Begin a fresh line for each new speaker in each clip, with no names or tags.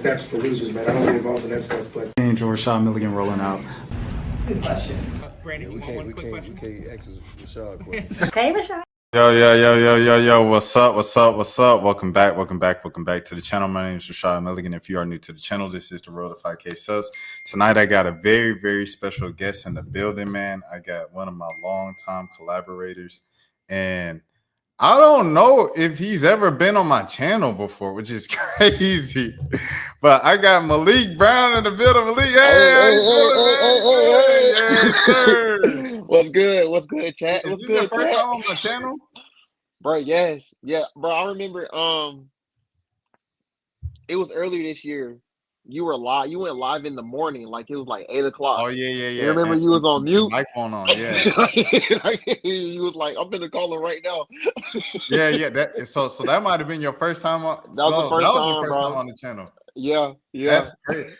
stats for losers, man. I don't get involved in that stuff. But
Angel Rashad Milligan rolling out.
That's a good question.
Brandon,
We can't ask Rashad questions.
Hey, Rashad.
Yo, what's up? Welcome back to the channel. My name is Rashad Milligan. If you are new to the channel, this is the Road to 5K subs. Tonight, I got a very, very special guest in the building, man. I got one of my longtime collaborators, and I don't know if he's ever been on my channel before, which is crazy. But I got Malik Brown in the building. Malik, hey,
Yes, sir. What's good, chat?
Is this your first time on my channel?
Bro, yes. Yeah, bro, I remember it was earlier this year. You were live. You went live in the morning, like it was like 8 o'clock.
Oh, yeah.
You remember you was on mute?
Mic on, yeah.
You was like, I'm gonna call him right now.
Yeah. So that might have been your first time on.
That was the first time
on the channel.
Yeah.
That's crazy.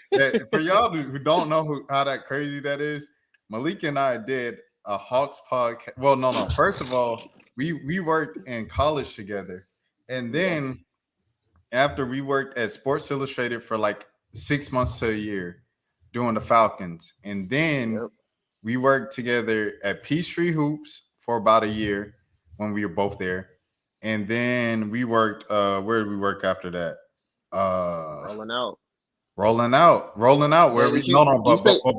For y'all who don't know how that crazy that is, Malik and I did a Hawks podcast. Well, no. First of all, we worked in college together, and then after we worked at Sports Illustrated for like 6 months to a year doing the Falcons, and then we worked together at Peachtree Hoops for about a year when we were both there, and then we worked. Where did we work after that? Rolling out. Where but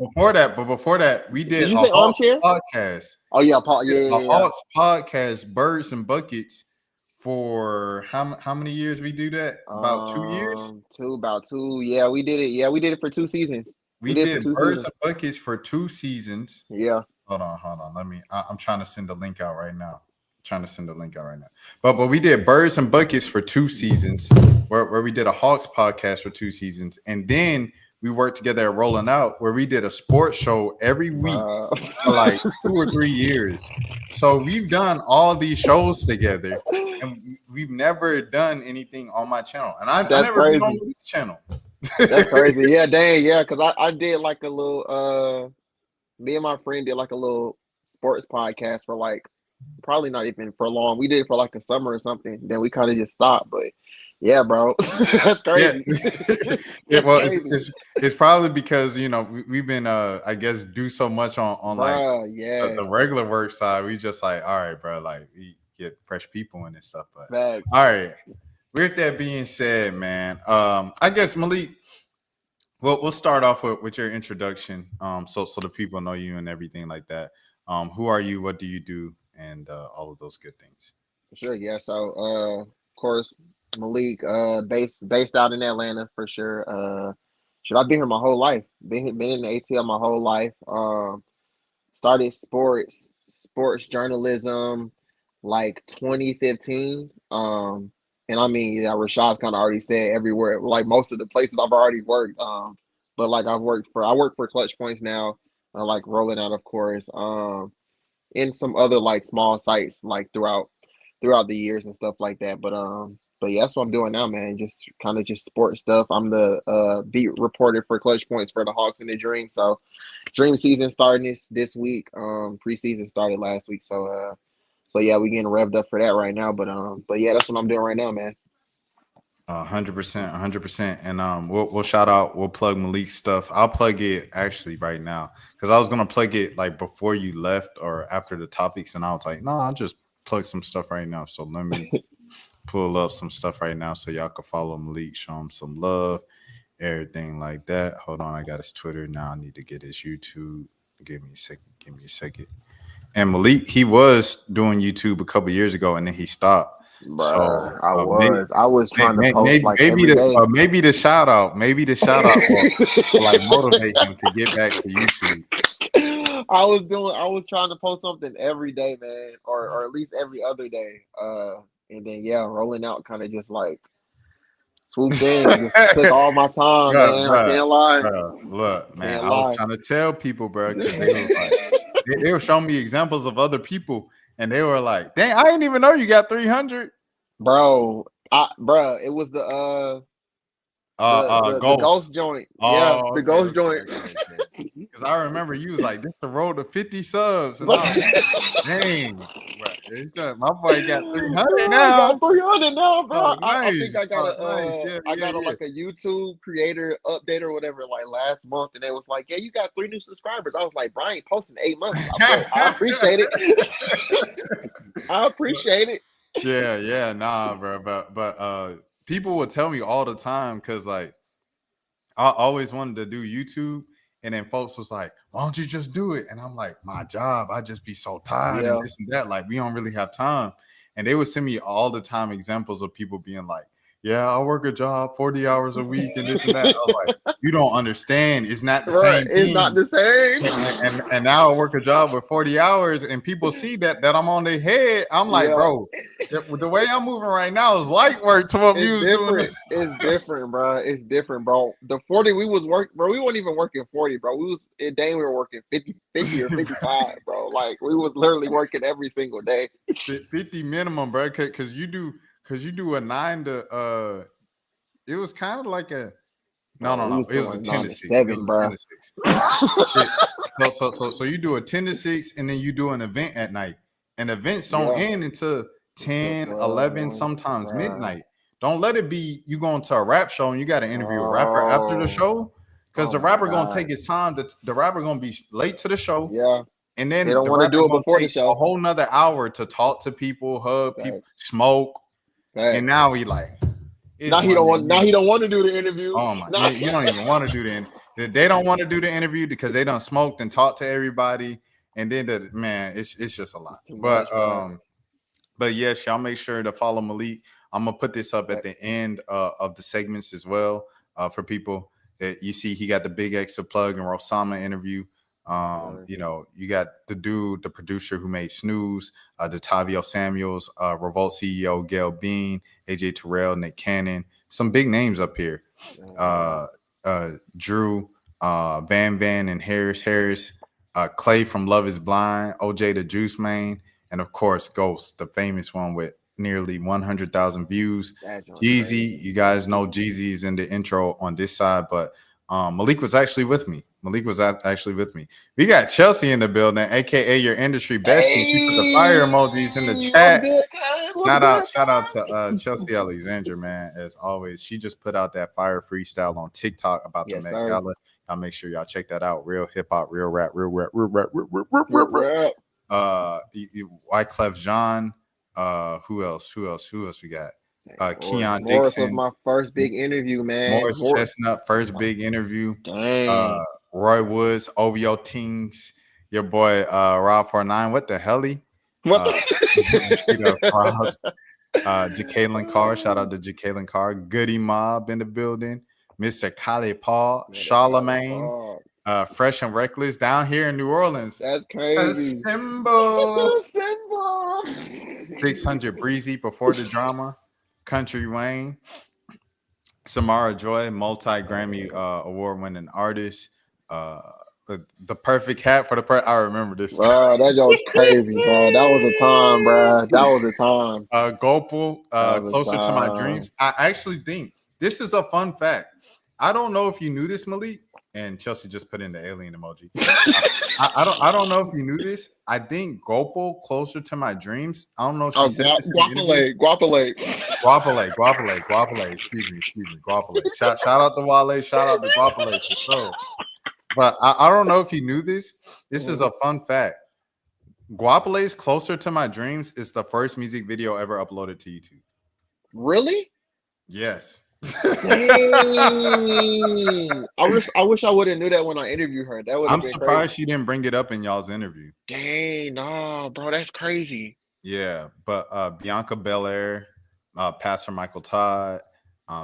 before that, we did a Hawks podcast.
Oh yeah,
Hawks podcast, Birds and Buckets. For how many years we do that? About 2 years?
About two. Yeah, we did it. Yeah, we did it for 2 seasons.
We did Birds and Buckets for 2 seasons.
Yeah.
Hold on. I'm trying to send the link out right now. But we did Birds and Buckets for 2 seasons, where we did a Hawks podcast for 2 seasons, and then we worked together at Rolling Out, where we did a sports show every week for like 2 or 3 years. So we've done all these shows together, and we've never done anything on my channel. And I've never been on this channel.
That's crazy. Yeah, dang, yeah, because I did like a little me and my friend did like a little sports podcast for like probably not even for long. We did it for like a summer or something. Then we kind of just stopped. But yeah, bro, that's crazy.
Yeah, well, it's probably because we've been I guess do so much on like the regular work side. We just like, all right, bro, like we get fresh people in and stuff. But all right, with that being said, man, I guess Malik, we'll start off with your introduction, so the people know you and everything like that. Who are you? What do you do? And all of those good things.
Sure, yeah. So of course, Malik, based out in Atlanta for sure. I've been here my whole life. Been in the ATL my whole life. Started sports journalism like 2015. And I mean, Rashad's kind of already said everywhere, like most of the places I've already worked. But like I work for Clutch Points now, like Rolling Out, of course. In some other like small sites like throughout the years and stuff like that. But yeah, that's what I'm doing now, man. Just kind of just sports stuff. I'm the beat reporter for Clutch Points for the Hawks and the Dream. So Dream season starting this week. Preseason started last week. So yeah, we getting revved up for that right now. But yeah, that's what I'm doing right now, man.
100%. And we'll plug Malik's stuff. I'll plug it actually right now because I was gonna plug it like before you left or after the topics, and I was like, no, I'll just plug some stuff right now. So let me pull up some stuff right now so y'all can follow Malik, show him some love, everything like that. Hold on, I got his Twitter now. I need to get his YouTube. Give me a second. And Malik, he was doing YouTube a couple years ago, and then he stopped.
Bro, so, I was trying to post
maybe the shout out will like motivate him to get back to YouTube.
I was trying to post something every day, man, or at least every other day. And then Rolling Out kind of just like swooped in, just took all my time, man. I can't lie.
Look, man, I was trying to tell people, bro, because they were showing me examples of other people. And they were like, "Dang, I didn't even know you got 300."
Bro, it was the ghost joint. The ghost joint.
Because I remember you was like, "This the road to 50 subs." And I was like, dang, bro, My boy got 300
I
now.
got 300 now, bro.
Oh,
I
nice.
think I got
Nice. Yeah,
I got like a YouTube creator update or whatever like last month, and they was like, "Yeah, you got 3 new subscribers." I was like, "Brian, posting 8 months." But I appreciate it. I appreciate it.
Yeah, nah, bro. But people would tell me all the time because like I always wanted to do YouTube, and then folks was like, "Why don't you just do it?" And I'm like, "My job, I just be so tired and
Yeah.
this and that. Like, we don't really have time." And they would send me all the time examples of people being like, "Yeah, I work a job 40 hours a week and this and that." I was like, "You don't understand. It's not the same
It's
thing."
not the same.
And now I work a job with 40 hours, and people see that I'm on their head. I'm like,
Yeah.
bro, the way I'm moving right now is light work to what you was doing.
It's different, bro. It's different, bro. The 40 we was working, bro. We weren't even working 40, bro. We was in day we were working 50 or 55, bro. Like we was literally working every single day.
50 minimum, bro. Cause you do a 9 to it was kind of like a no. It was a 10 to 6.
7,
It was
bro.
a 10 to 6. So you do a 10 to 6 and then you do an event at night. And events don't end until 10, 11, sometimes midnight. Don't let it be you going to a rap show and you got to interview a rapper after the show. Because the rapper gonna take his time. The rapper gonna be late to the show.
Yeah.
And then
they don't want to do it before the show.
A whole nother hour to talk to people, hug people, smoke. And now he like
now he don't want to do the interview.
Oh my, you don't even want to do the interview. They don't want to do the interview because they done smoked and talked to everybody. And then it's just a lot. But yes, y'all make sure to follow Malik. I'm gonna put this up at the end of the segments as well for people that you see. He got the Big X to plug and Rosama interview. You know, you got the producer who made Snooze, Detavio Samuels, Revolt CEO Gail Bean, AJ Terrell, Nick Cannon, some big names up here. Drew, Van and Harris, Clay from Love Is Blind, OJ the Juice Man, and of course Ghost, the famous one with nearly 100,000 views. Jeezy, you guys know Jeezy's in the intro on this side, but Malik was actually with me. We got Chelsea in the building, aka your industry bestie. She put the fire emojis in the chat. Shout out to Chelsea Alexander, man. As always, she just put out that fire freestyle on TikTok about the Met Gala. Y'all make sure y'all check that out. Real hip hop, real rap. Wyclef Jean. Who else we got? Keon
Morris
Dixon.
was my first big interview, man.
Morris Chestnut, first big interview.
Dang.
Roy Woods, OVO Tings, your boy Rob 49. What the hell? Jacqueline Carr, shout out to Jacqueline Carr. Goody Mob in the building. Mr. Khaled Paul, Charlemagne, Fresh and Reckless down here in New Orleans.
That's crazy.
Symbol. 600 Breezy before the drama. Country Wayne. Samara Joy, multi-Grammy award-winning artist. The perfect hat for the I remember this.
Bro, that was crazy, bro. That was a time, bro. That was a time.
Gopal, Closer to My Dreams. I actually think this is a fun fact. I don't know if you knew this, Malik, and Chelsea just put in the alien emoji. I don't know if you knew this. I think Gopal, Closer to My Dreams. I don't know if she said this.
Guapale.
Excuse me, Guapale. Shout out to Wale. Shout out to Guapale for sure. But I don't know if you knew this. This is a fun fact. Guapale's Closer to My Dreams is the first music video ever uploaded to YouTube.
Really?
Yes.
Dang. I wish I would have knew that when I interviewed her.
I'm surprised she didn't bring it up in y'all's interview.
Dang, nah, bro, that's crazy.
Yeah, but Bianca Belair, Pastor Michael Todd,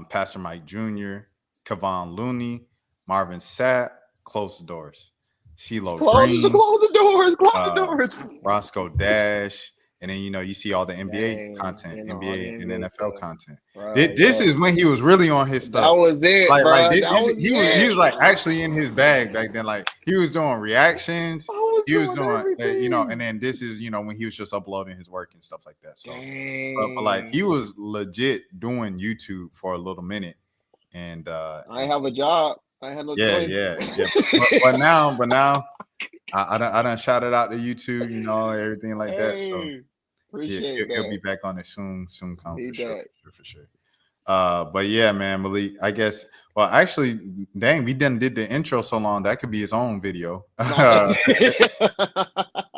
Pastor Mike Jr., Kevon Looney, Marvin Sapp, Close the Doors. CeeLo Green.
Close the doors.
Roscoe Dash. And then, you see all the NBA content, NBA and NFL content. This is when he was really on his stuff.
That was it, bro.
He was like actually in his bag back then. Like he was doing reactions. He was doing, and then this is, when he was just uploading his work and stuff like that. So, but like he was legit doing YouTube for a little minute. And
I have a job. I had no choice.
Yeah. But now I done shouted out to YouTube, everything like that. So
Appreciate
He'll be
that.
back on it soon come
Need
for sure,
that.
for sure. But yeah, man, Malik, I guess. Well, actually, dang, we done did the intro so long that could be his own video.
Nah.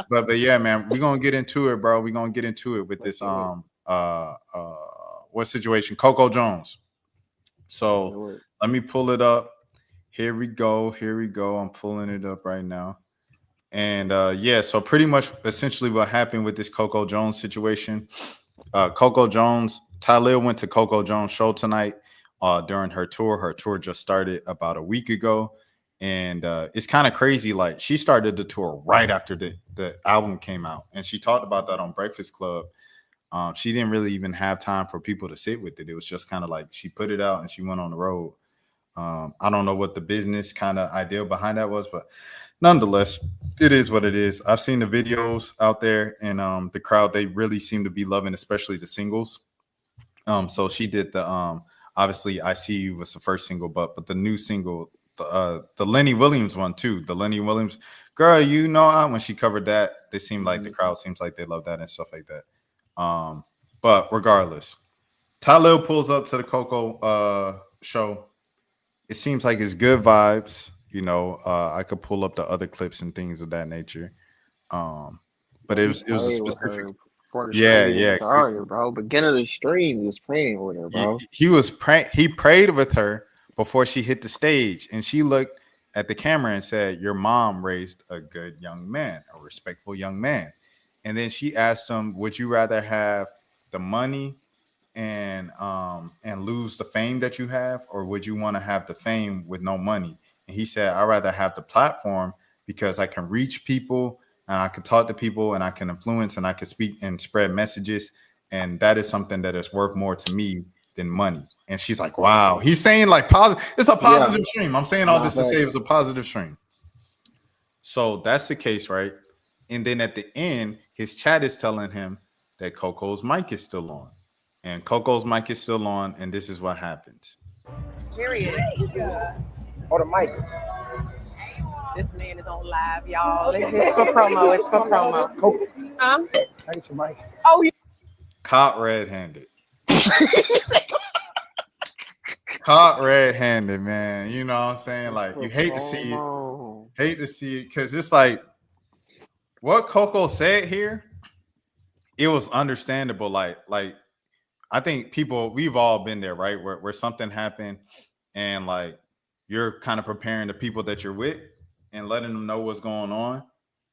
But yeah, man, we're gonna get into it, bro. We're gonna get into it with
Let's
this
do
what situation? Coco Jones. So
do it.
let me pull it up. Here we go. I'm pulling it up right now. And yeah, so pretty much essentially what happened with this Coco Jones situation. Coco Jones, Tylil went to Coco Jones' show tonight during her tour. Her tour just started about a week ago. And it's kind of crazy. Like, she started the tour right after the album came out. And she talked about that on Breakfast Club. She didn't really even have time for people to sit with it. It was just kind of like she put it out and she went on the road. I don't know what the business kind of idea behind that was, but nonetheless, it is what it is. I've seen the videos out there, and the crowd, they really seem to be loving, especially the singles. So she did the obviously I See You was the first single, but the new single, the Lenny Williams one too. The Lenny Williams, girl, you know, when she covered that, they seemed like the crowd seems like they love that and stuff like that. But regardless, Tylil pulls up to the Coco show. It seems like it's good vibes. You know, I could pull up the other clips and things of that nature. But it was a specific. Yeah.
Started, bro. Beginning of the stream, he was praying with her, bro.
He prayed with her before she hit the stage, and she looked at the camera and said, "Your mom raised a good young man, a respectful young man." And then she asked him, "Would you rather have the money and lose the fame that you have, or would you want to have the fame with no money?" And he said, "I'd rather have the platform because I can reach people and I can talk to people and I can influence and I can speak and spread messages, and that is something that is worth more to me than money." And she's like, "Wow." He's saying like positive. It's a positive stream. I'm saying all this to say it was a positive stream. So that's the case, right? And then at the end, his chat is telling him that Coco's mic is still on. And Coco's mic is still on, and this is what happens.
Period.
Oh, the mic.
This man is on live, y'all. It's for promo. It's for promo.
Coco,
Huh?
I get your mic.
Oh, yeah.
Caught red-handed. Caught red-handed, man. You know what I'm saying? Like, you hate to see it. Hate to see it, because it's like what Coco said here, it was understandable. Like I think we've all been there, right? Where something happened and like you're kind of preparing the people that you're with and letting them know what's going on.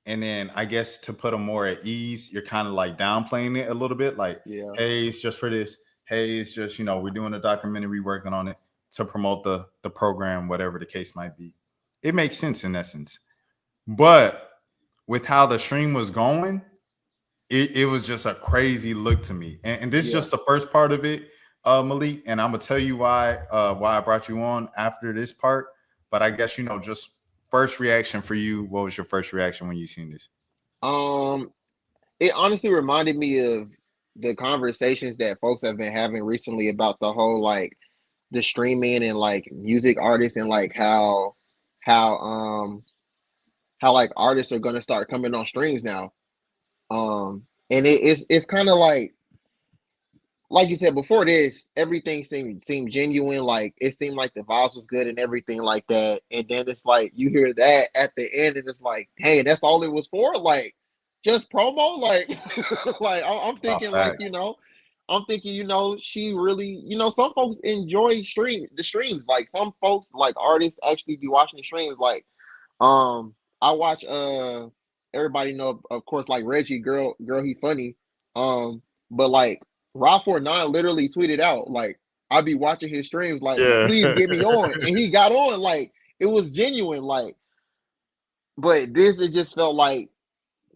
And then I guess to put them more at ease, you're kind of like downplaying it a little bit. Like, hey, it's just for this. Hey, it's just, we're doing a documentary, working on it to promote the program, whatever the case might be. It makes sense in essence. But with how the stream was going, it was just a crazy look to me. And this is just the first part of it, Malik. And I'm gonna tell you why I brought you on after this part. But I guess just first reaction for you. What was your first reaction when you seen this?
It honestly reminded me of the conversations that folks have been having recently about the whole like the streaming and like music artists and like how like artists are gonna start coming on streams now. And it's kind of like you said before this, everything seemed genuine. Like it seemed like the vibes was good and everything like that. And then it's like you hear that at the end, and it's like, hey, that's all it was for? Like just promo? Like like I'm thinking I'm thinking, she really, some folks enjoy the streams. Like some folks, like artists, actually be watching the streams. Like I watch everybody know, of course, like Reggie, girl he funny. But like Rob49 literally tweeted out, like, I'd be watching his streams, like, please get me on. And he got on, like, it was genuine, like, but it just felt like,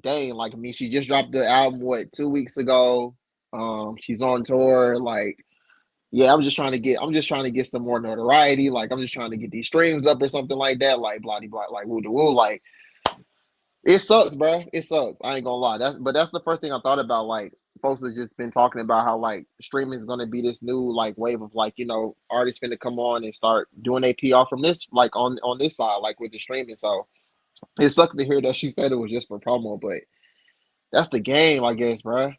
dang, like, I mean, she just dropped the album, 2 weeks ago. She's on tour, like, yeah, I'm just trying to get some more notoriety. Like, I'm just trying to get these streams up or something like that, like, blah, blah, like, woo, woo, like, it sucks, bro. It sucks. I ain't gonna lie. That's the first thing I thought about. Like, folks have just been talking about how like streaming is gonna be this new like wave of like artists finna come on and start doing their PR from this like on this side like with the streaming. So it sucks to hear that she said it was just for promo, but that's the game, I guess, bro.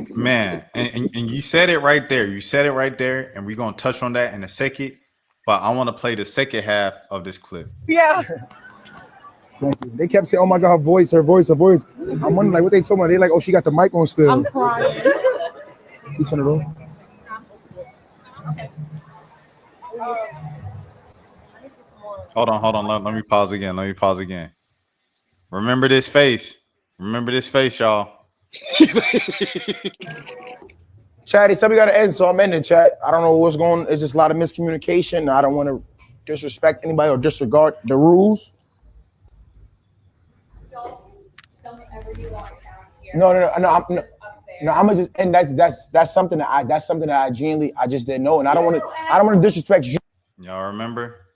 Man, and you said it right there. You said it right there, and we're gonna touch on that in a second. But I want to play the second half of this clip.
Yeah.
Thank you. They kept saying, "Oh my God, her voice." I'm wondering like what they told me. They like, "Oh, she got the mic on still."
I'm crying.
Can you turn it off?
Hold on. Let me pause again. Remember this face. Y'all.
Chat, they said we got to end, so I'm ending, chat. I don't know what's going on. It's just a lot of miscommunication. I don't want to disrespect anybody or disregard the rules.
Don't ever you want down here.
No. I'm gonna just end. That's something that I genuinely I just didn't know, and I don't want to disrespect you.
Y'all remember?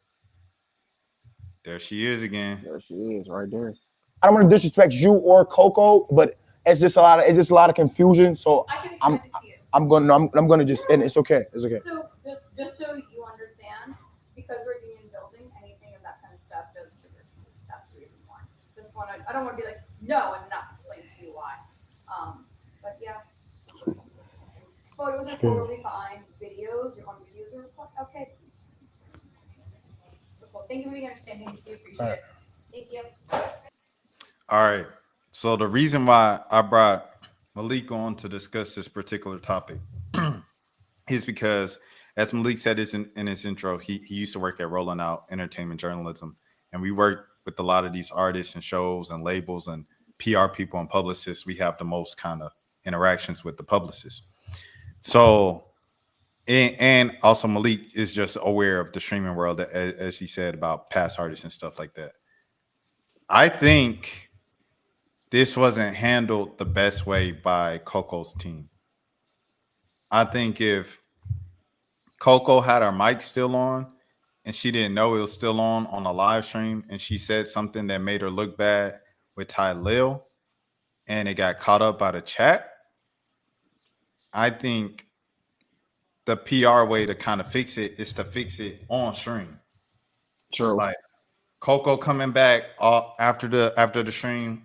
There she is again.
There she is, right there.
I don't want to disrespect you or Coco, but it's just a lot of confusion. So
I can explain it to you.
I'm gonna just end. It's okay.
So just so you understand, because we're union building, anything of that kind of stuff does trigger fees. That's the reason why. I don't want to be like no and not explain to you why. But yeah, photos are totally fine. Videos, your own videos are okay. Cool. Thank you for being understanding. We appreciate it. Thank you.
All right. So the reason why I brought Malik on to discuss this particular topic is because, as Malik said in his intro, he used to work at Rolling Out Entertainment Journalism, and we worked with a lot of these artists and shows and labels and PR people and publicists. We have the most kind of interactions with the publicists. So, and also Malik is just aware of the streaming world, as he said, about past artists and stuff like that. I think this wasn't handled the best way by Coco's team. I think if Coco had her mic still on and she didn't know it was still on a live stream, and she said something that made her look bad with Tylil, and it got caught up by the chat, I think the PR way to kind of fix it is to fix it on stream.
True.
Like Coco coming back after the stream,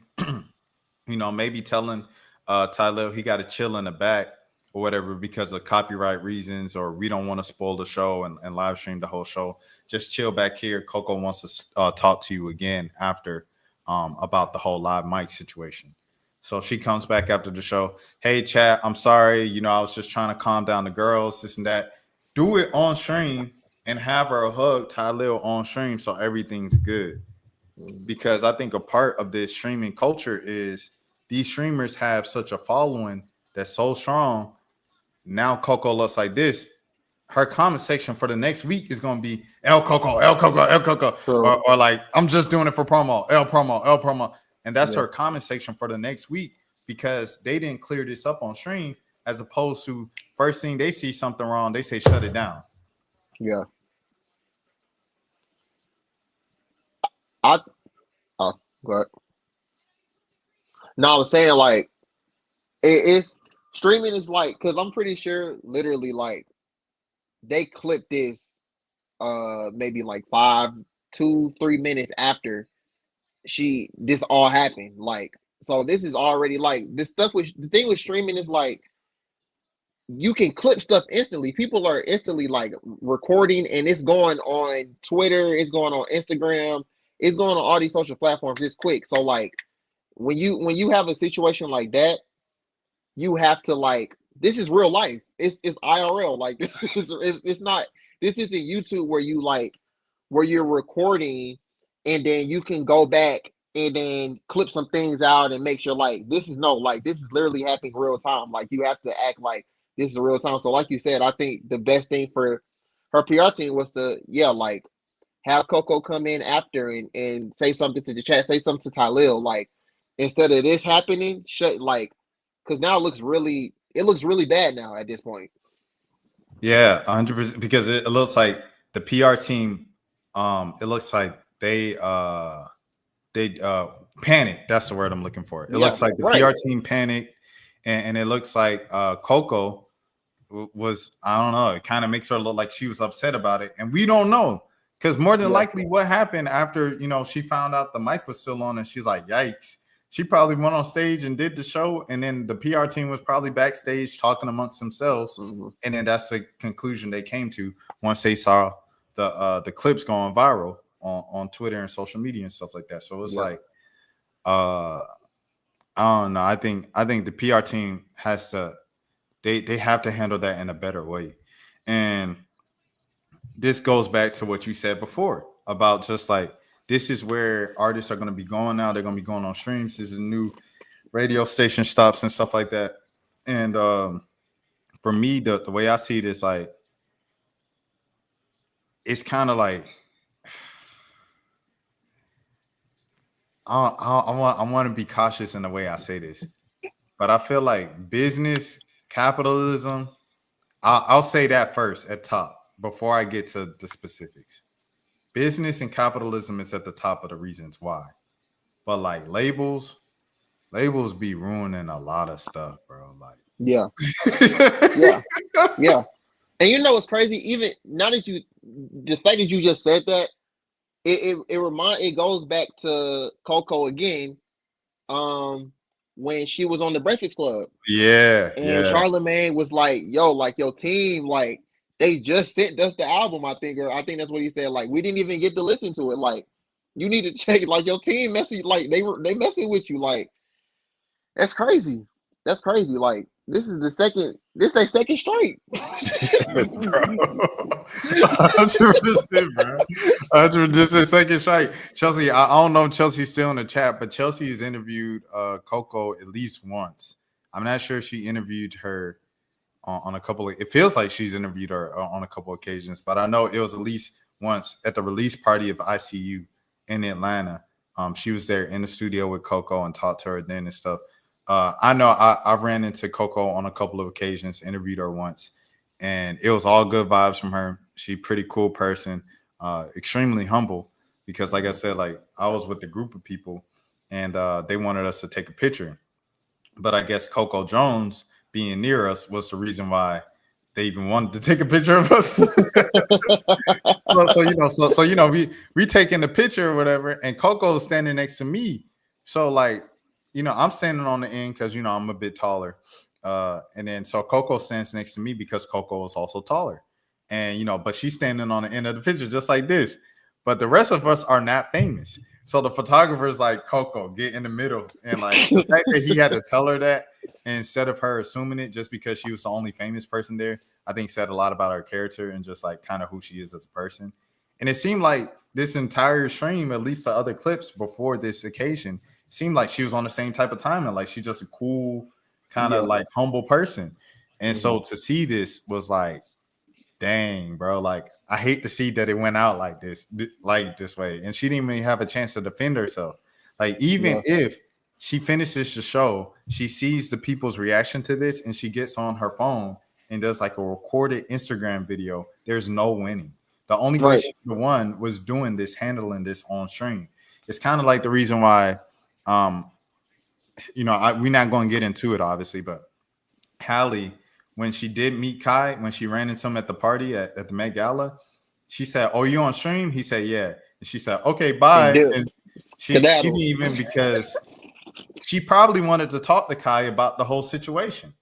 maybe telling Tylil he got to chill in the back or whatever because of copyright reasons, or we don't want to spoil the show and live stream the whole show. Just chill back here. Coco wants to talk to you again after about the whole live mic situation. So she comes back after the show. Hey, chat, I'm sorry. I was just trying to calm down the girls, this and that. Do it on stream and have her hug Tylil on stream so everything's good. Because I think a part of this streaming culture is these streamers have such a following that's so strong. Now Coco looks like this. Her comment section for the next week is going to be El Coco, El Coco, El Coco. Sure. Or like, I'm just doing it for promo, El promo, El promo. And that's her comment section for the next week because they didn't clear this up on stream, as opposed to first thing they see something wrong, they say shut it down.
Yeah. Go ahead. No, I was saying like it's streaming is like, because I'm pretty sure literally like they clipped this maybe like 2-3 minutes after this all happened. Like, so this is already like this stuff. The thing with streaming is like you can clip stuff instantly. People are instantly like recording, and it's going on Twitter, it's going on Instagram, it's going on all these social platforms. It's quick. So like when you have a situation like that, you have to like, this is real life. It's IRL. Like this isn't YouTube where you're recording and then you can go back and then clip some things out and make sure like this is literally happening real time. Like you have to act like this is real time. So like you said, I think the best thing for her PR team was to like have Coco come in after and say something to the chat, say something to Tylil, like instead of this happening, because now it looks really bad now at this point.
Yeah, 100%, because it looks like the PR team, it looks like they panicked. That's the word I'm looking for. It looks like the PR team panicked, and it looks like Coco was, I don't know, it kind of makes her look like she was upset about it, and we don't know. Because more than likely what happened after, she found out the mic was still on and she's like, yikes. she probably went on stage and did the show, and then the PR team was probably backstage talking amongst themselves, and then that's the conclusion they came to once they saw the clips going viral on Twitter and social media and stuff like that. So it's like, I don't know. I think the PR team has to, they have to handle that in a better way. And this goes back to what you said before about just like, this is where artists are going to be going now. They're going to be going on streams. This is new radio station stops and stuff like that. And for me, the way I see it is like, it's kind of like, I want to be cautious in the way I say this, but I feel like business, capitalism, I'll say that first at top before I get to the specifics. Business and capitalism is at the top of the reasons why. But like labels be ruining a lot of stuff, bro. Like,
yeah. And you know what's crazy? Even now that the fact that you just said that, it goes back to Coco again, when she was on the Breakfast Club.
Yeah.
And Charlamagne was like, yo, like your team, like they just sent us the album, I think that's what he said. Like, we didn't even get to listen to it. Like, you need to check it. Like, your team messing, like they messing with you. Like, that's crazy. That's crazy. Like, this is their second straight.
100%, bro. 100%. This is second strike. Chelsea, I don't know if Chelsea's still in the chat, but Chelsea has interviewed Coco at least once. I'm not sure if she interviewed her on a couple of, it feels like she's interviewed her on a couple of occasions, but I know it was at least once at the release party of ICU in Atlanta. She was there in the studio with Coco and talked to her then and stuff. I know I've ran into Coco on a couple of occasions, interviewed her once, and it was all good vibes from her. She's a pretty cool person, extremely humble, because like I said, like I was with a group of people and they wanted us to take a picture. But I guess Coco Jones being near us was the reason why they even wanted to take a picture of us. so we taking the picture or whatever, and Coco is standing next to me. So like, I'm standing on the end because I'm a bit taller. And then so Coco stands next to me because Coco is also taller. And but she's standing on the end of the picture just like this. But the rest of us are not famous. So the photographer's like, Coco, get in the middle. And like the fact that he had to tell her that instead of her assuming it just because she was the only famous person there, I think said a lot about her character and just like kind of who she is as a person. And it seemed like this entire stream, at least the other clips before this occasion, seemed like she was on the same type of time, and like she's just a cool kind of like humble person. And so to see this was like, dang, bro, like I hate to see that it went out like this way. And she didn't even have a chance to defend herself. Like, even if she finishes the show, she sees the people's reaction to this and she gets on her phone and does like a recorded Instagram video. There's no winning. The only way she won was doing this, handling this on stream. It's kind of like the reason why, we're not going to get into it, obviously, but Halle, when she did meet Kai, when she ran into him at the party at the Met Gala, she said, "Oh, you on stream?" He said, "Yeah." And she said, "Okay, bye." And she didn't even, because she probably wanted to talk to Kai about the whole situation.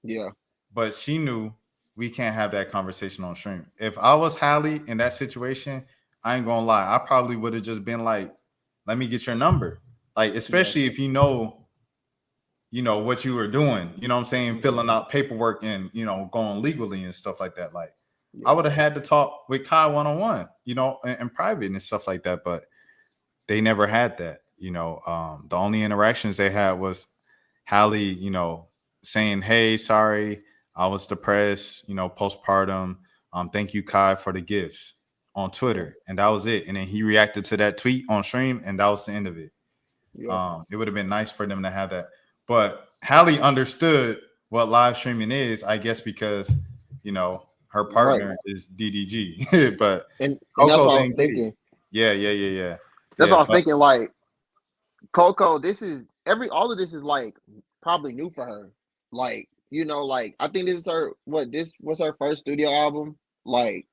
Yeah. But she knew we can't have that conversation on stream. If I was Halle in that situation, I ain't gonna lie, I probably would have just been like, "Let me get your number." Like, especially if you know what you were doing, what I'm saying, filling out paperwork and, going legally and stuff like that. Like, I would have had to talk with Kai one-on-one, in private and stuff like that. But they never had that, The only interactions they had was Halle, saying, "Hey, sorry, I was depressed, postpartum. Thank you, Kai, for the gifts," on Twitter. And that was it. And then he reacted to that tweet on stream, and that was the end of it. It would have been nice for them to have that. But Halle understood what live streaming is, I guess, because, her partner is DDG. But
and that's what I was thinking.
Yeah.
That's what I was thinking. Like, Coco, all of this is like probably new for her. Like, like I think this is was her first studio album. Like,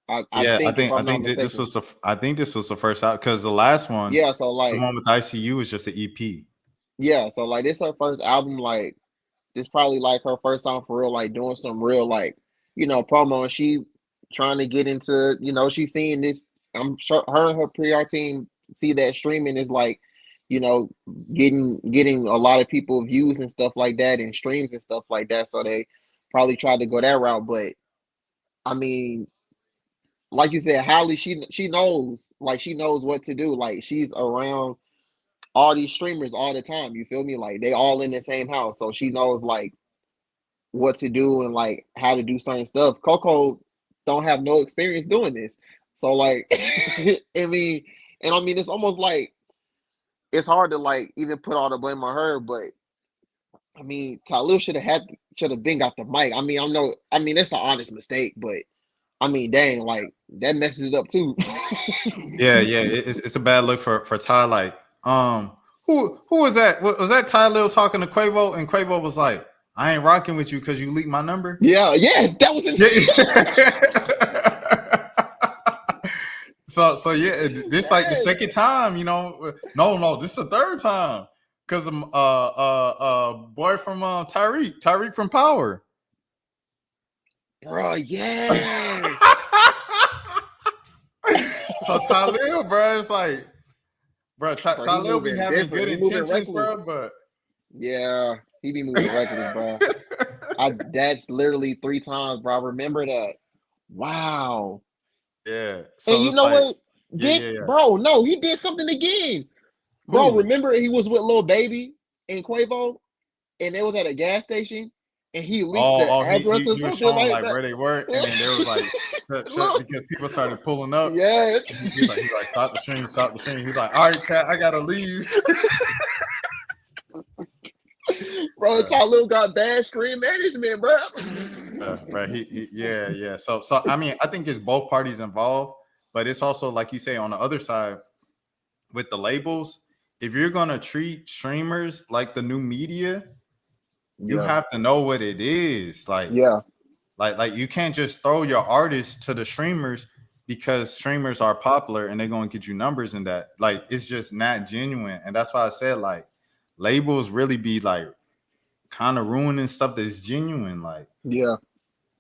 I think this was the first out, because the last one, so like
the one with ICU was just an EP.
Yeah, so like this her first album, like this probably like her first time for real, like doing some real like, promo, and she trying to get into, she's seeing this. I'm sure her and her PR team see that streaming is like, you know, getting a lot of people views and stuff like that and streams and stuff like that. So they probably tried to go that route. But I mean, like you said, Holly, she knows, like she knows what to do. Like she's around all these streamers all the time. You feel me? Like they all in the same house. So she knows like what to do and like how to do certain stuff. Coco don't have no experience doing this. So like I mean it's almost like it's hard to like even put all the blame on her, but I mean Tylil should have been got the mic. I mean it's an honest mistake, but I mean dang, like that messes it up too.
Yeah, it's a bad look for Ty. Like, who was that? Was that Tylil talking to Quavo, and Quavo was like, "I ain't rocking with you because you leaked my number."
Yeah, yes, that was
So yeah, this like the second time, No, this is the third time because boy from Tyreek from Power.
bro, yes.
So Tylil, bro, it's like, bro,
Bro, he
Tylil be
moving
having
different.
good
He moving
intentions, bro,
reckless.
but
Yeah, he be moving reckless, bro. That's literally 3 times, bro. Remember that. Wow.
yeah.
And
So
you
it's
know
like,
what?
yeah.
Bro, no, he did something again. Bro,
Who?
remember he was with Lil Baby and Quavo, and they was at a gas station, and he leaked the address or
He was
something
showing
like
like
that.
where they were, and then there was like shut
Look,
because people started pulling up.
yes.
He's like stop the stream, stop the stream. He's like, all right, chat, I gotta leave.
Bro, Tylil got bad screen management, bro.
Right. Yeah. So I mean, I think it's both parties involved, but it's also like you say on the other side with the labels. If you're gonna treat streamers like the new media, you
Yeah.
have to know what it is.
Yeah.
Like you can't just throw your artists to the streamers because streamers are popular and they're gonna get you numbers in that. Like it's just not genuine, and that's why I said like labels really be like kind of ruining stuff that's genuine. Like
Yeah.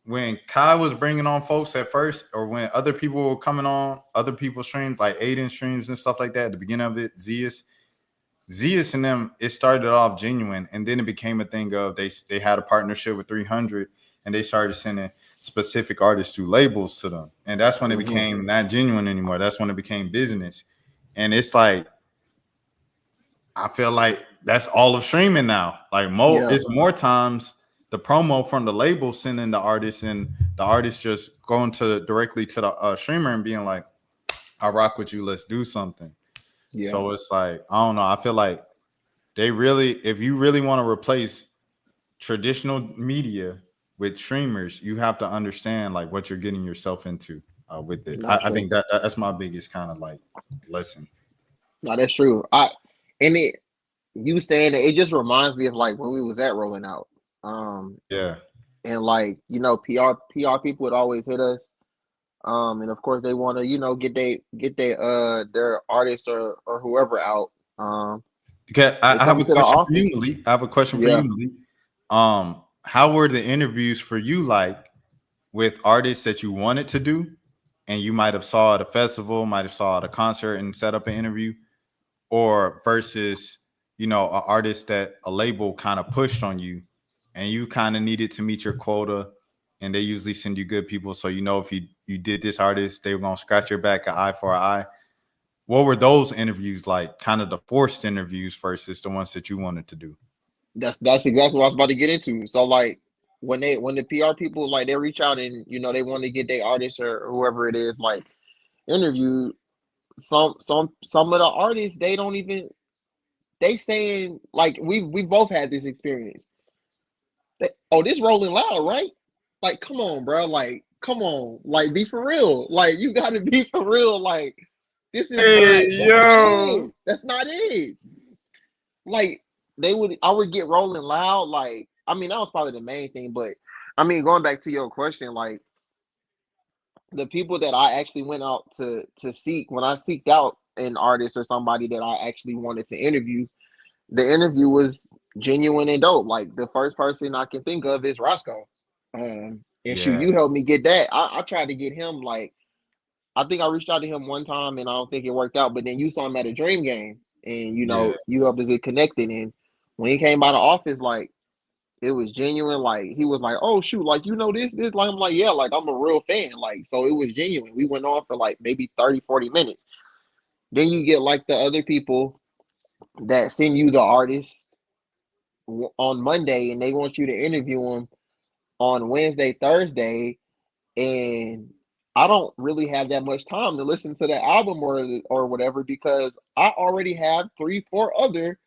when Kai was bringing on folks at first, or when other people were coming on other people's streams, like Aiden streams and stuff like that. At the beginning of it, Zeus and them, it started off genuine, and then it became a thing of they had a partnership with 300, and they started sending specific artists to labels to them, and that's when it became not genuine anymore. That's when it became business, and it's like I feel like that's all of streaming now. Like it's more times the promo from the label sending the artist, and the artist just going directly to the streamer and being like, "I rock with you. Let's do something."
Yeah.
So it's like I don't know. I feel like if you really want to replace traditional media with streamers, you have to understand like what you're getting yourself into with it. I think that's my biggest kind of like lesson.
No, that's true. You saying that it just reminds me of like when we was at Rolling Out.
Yeah.
And like, PR people would always hit us. And of course they want to, get their artists or whoever out.
Okay, I have a question for you, Malik. I have a question for
Yeah.
you, Malik. How were the interviews for you like with artists that you wanted to do, and you might have saw at a festival, might have saw at a concert and set up an interview, or versus an artist that a label kind of pushed on you, and you kind of needed to meet your quota, and they usually send you good people, so if you did this artist, they were gonna scratch your back an eye for an eye. What were those interviews like? Kind of the forced interviews versus the ones that you wanted to do.
That's exactly what I was about to get into. So like when the PR people like they reach out and they want to get their artists or whoever it is like interviewed, some of the artists they don't even saying like we both had this experience. This Rolling Loud, right? Like come on, bro. Like come on. Like be for real. Like you gotta be for real. Like this is that's not it. Like I would get Rolling Loud. Like I mean that was probably the main thing, but I mean going back to your question, like the people that I actually went out to seek when I seeked out an artist or somebody that I actually wanted to interview, The interview was genuine and dope. Like the first person I can think of is Roscoe. And shoot,
Yeah,
you helped me get that. I tried to get him like I think I reached out to him one time and I don't think it worked out. But then you saw him at a dream game and
yeah.
you helped us get connected. And when he came by the office, like it was genuine. Like he was like, "Oh shoot, like this." Like I'm like, "Yeah, like I'm a real fan." Like so it was genuine. We went on for like maybe 30, 40 minutes. Then you get like the other people that send you the artist on Monday and they want you to interview them on Wednesday, Thursday, and I don't really have that much time to listen to the album or whatever because I already have 3, 4 other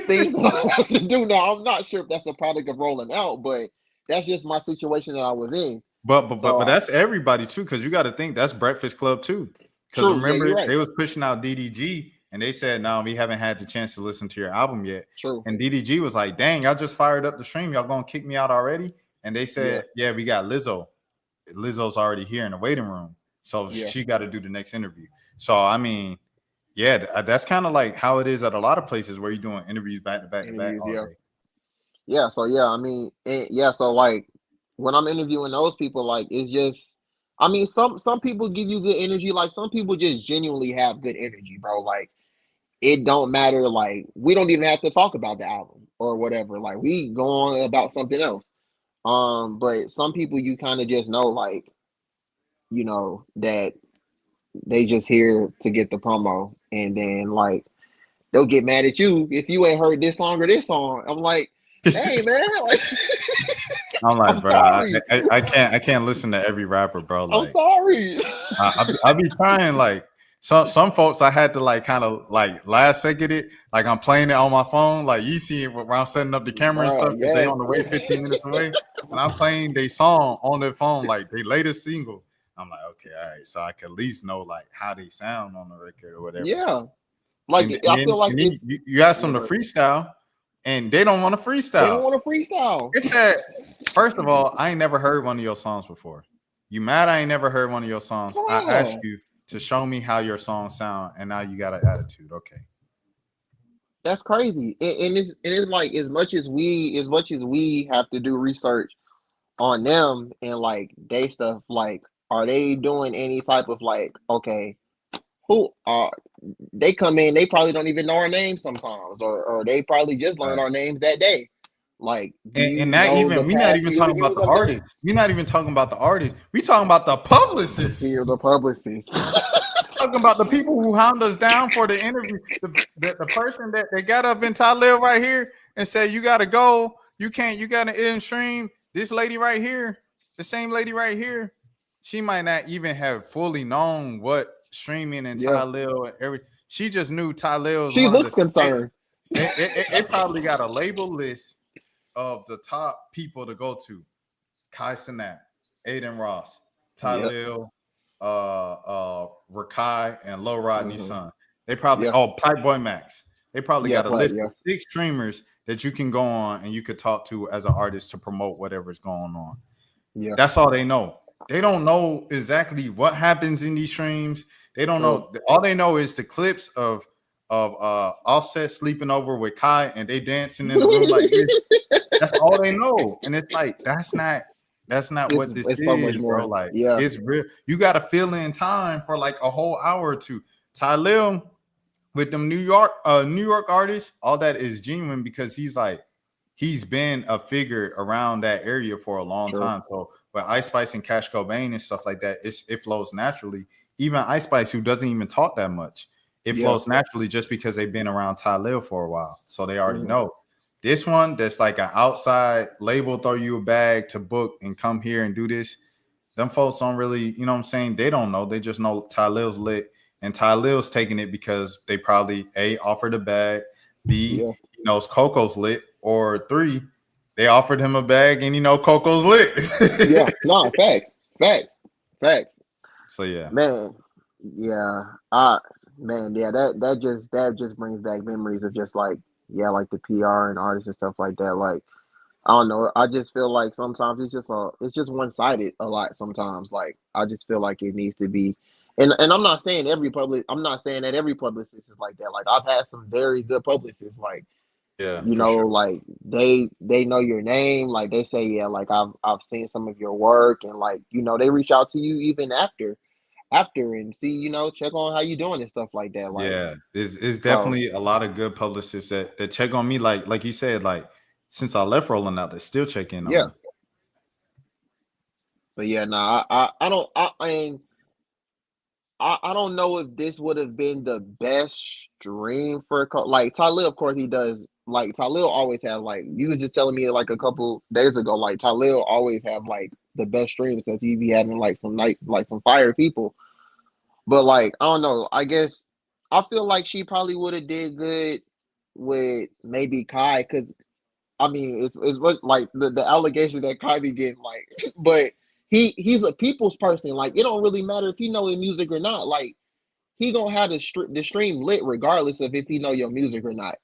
things I have to do now. I'm not sure if that's a product of rolling out, but that's just my situation that I was in.
But
So
that's everybody too, because you got to think that's Breakfast Club too. Because
true, yeah,
remember
you're right.
they was pushing out DDG, and they said, "No, we haven't had the chance to listen to your album yet."
True.
And DDG was like, "Dang, I just fired up the stream. Y'all gonna kick me out already?" And they said, "Yeah, we got Lizzo. Lizzo's already here in the waiting room, so
Yeah.
she got to do the next interview." So I mean, yeah, that's kind of like how it is at a lot of places where you're doing interviews back to back to back
Interviews,
all
yeah.
day.
Yeah, so yeah, I mean, yeah, so like when I'm interviewing those people, like it's just, I mean, some people give you good energy, like some people just genuinely have good energy, bro. Like it don't matter, like we don't even have to talk about the album or whatever. Like we go on about something else. But some people you kind of just know, like that they just here to get the promo, and then like they'll get mad at you if you ain't heard this song or this song. I'm like, hey man, like.
I'm like,
I'm
bro,
sorry.
I can't listen to every rapper, bro.
I'm
Like,
sorry.
I be trying. Like, some folks, I had to like kind of like last second it. Like I'm playing it on my phone. Like you see it when I'm setting up the camera and
Bruh,
stuff because they
yes.
on the way 15 minutes away, and I'm playing their song on their phone, like their latest single. I'm like, okay, all right, so I can at least know like how they sound on the record or whatever.
Yeah. Like I feel like it's
you ask them to freestyle, and they don't want to
they don't
freestyle.
want to freestyle.
It said, first of all, I ain't never heard one of your songs before. You mad I ain't never heard one of your songs? I asked
Bruh.
you to show me how your songs sound, and now you got an attitude. Okay.
That's crazy. And it's like as much as we have to do research on them and like they stuff, like are they doing any type of like, okay, who are they come in, they probably don't even know our names sometimes, or they probably just learned
Right.
our names that day. Like, do you
And that
know
even
the
we not
past
even
few
talking about
interviews
the
I've done?
artists. We not even talking about the artists. We talking about the publicists.
Here, the publicists.
Talking about the people who hound us down for the interview. The person that they got up in Tylil right here and said, you got to go. You can't. You got to end stream. This lady right here, the same lady right here, she might not even have fully known what streaming and
Yeah.
Tylil and every. She just knew Tylil was
She
one of
looks
the.
concerned.
It probably got a label list of the top people to go to. Kai Cenat, Aiden Ross, Tylil, Rakai, and Low Rodney's son. They probably Pipe Boy Max. They probably got a list of 6 streamers that you can go on and you could talk to as an artist to promote whatever's going on.
Yeah.
That's all they know. They don't know exactly what happens in these streams. They don't know. All they know is the clips of Offset sleeping over with Kai and they dancing in the room like this. That's all they know. And it's like that's not what this is,
so much more.
bro. Like
it's
real. You got to fill in time for like a whole hour or two. Tylil with them New York artists, all that is genuine because he's been a figure around that area for a long time. So with Ice Spice and Cash Cobain and stuff like that, it flows naturally. Even Ice Spice, who doesn't even talk that much, it flows naturally just because they've been around Tylil for a while. So they already know. This one that's like an outside label, throw you a bag to book and come here and do this. Them folks don't really, you know what I'm saying? They don't know. They just know Tylil's lit. And Tylil's taking it because they probably A, offered a bag, B, he knows Coco's lit, or 3, they offered him a bag and Coco's lit.
Facts.
So yeah.
Man, yeah. That just brings back memories of just like like the PR and artists and stuff like that. Like I don't know. I just feel like sometimes it's just one-sided a lot sometimes. Like I just feel like it needs to be, and I'm not saying that every publicist is like that. Like I've had some very good publicists. Like
Yeah,
You
for
know,
sure.
like they know your name, like they say, yeah, like I've seen some of your work, and like, you know, they reach out to you even after and see, you know, check on how you doing and stuff like that. Like,
Yeah, it's
so
definitely a lot of good publicists that check on me. Like you said, like since I left Rolling Out, they still check in on
yeah.
me.
But yeah, nah, I don't I mean I don't know if this would have been the best stream for like Tylil. Of course, he does. Like Tylil always have like you was just telling me like a couple days ago. Like Tylil always have like the best streams because he be having like some fire people. But like I don't know. I guess I feel like she probably would have did good with maybe Kai because I mean it's what like the allegation that Kai be getting like, but he's a people's person. Like it don't really matter if he know his music or not. Like he gonna have the stream lit regardless of if he know your music or not.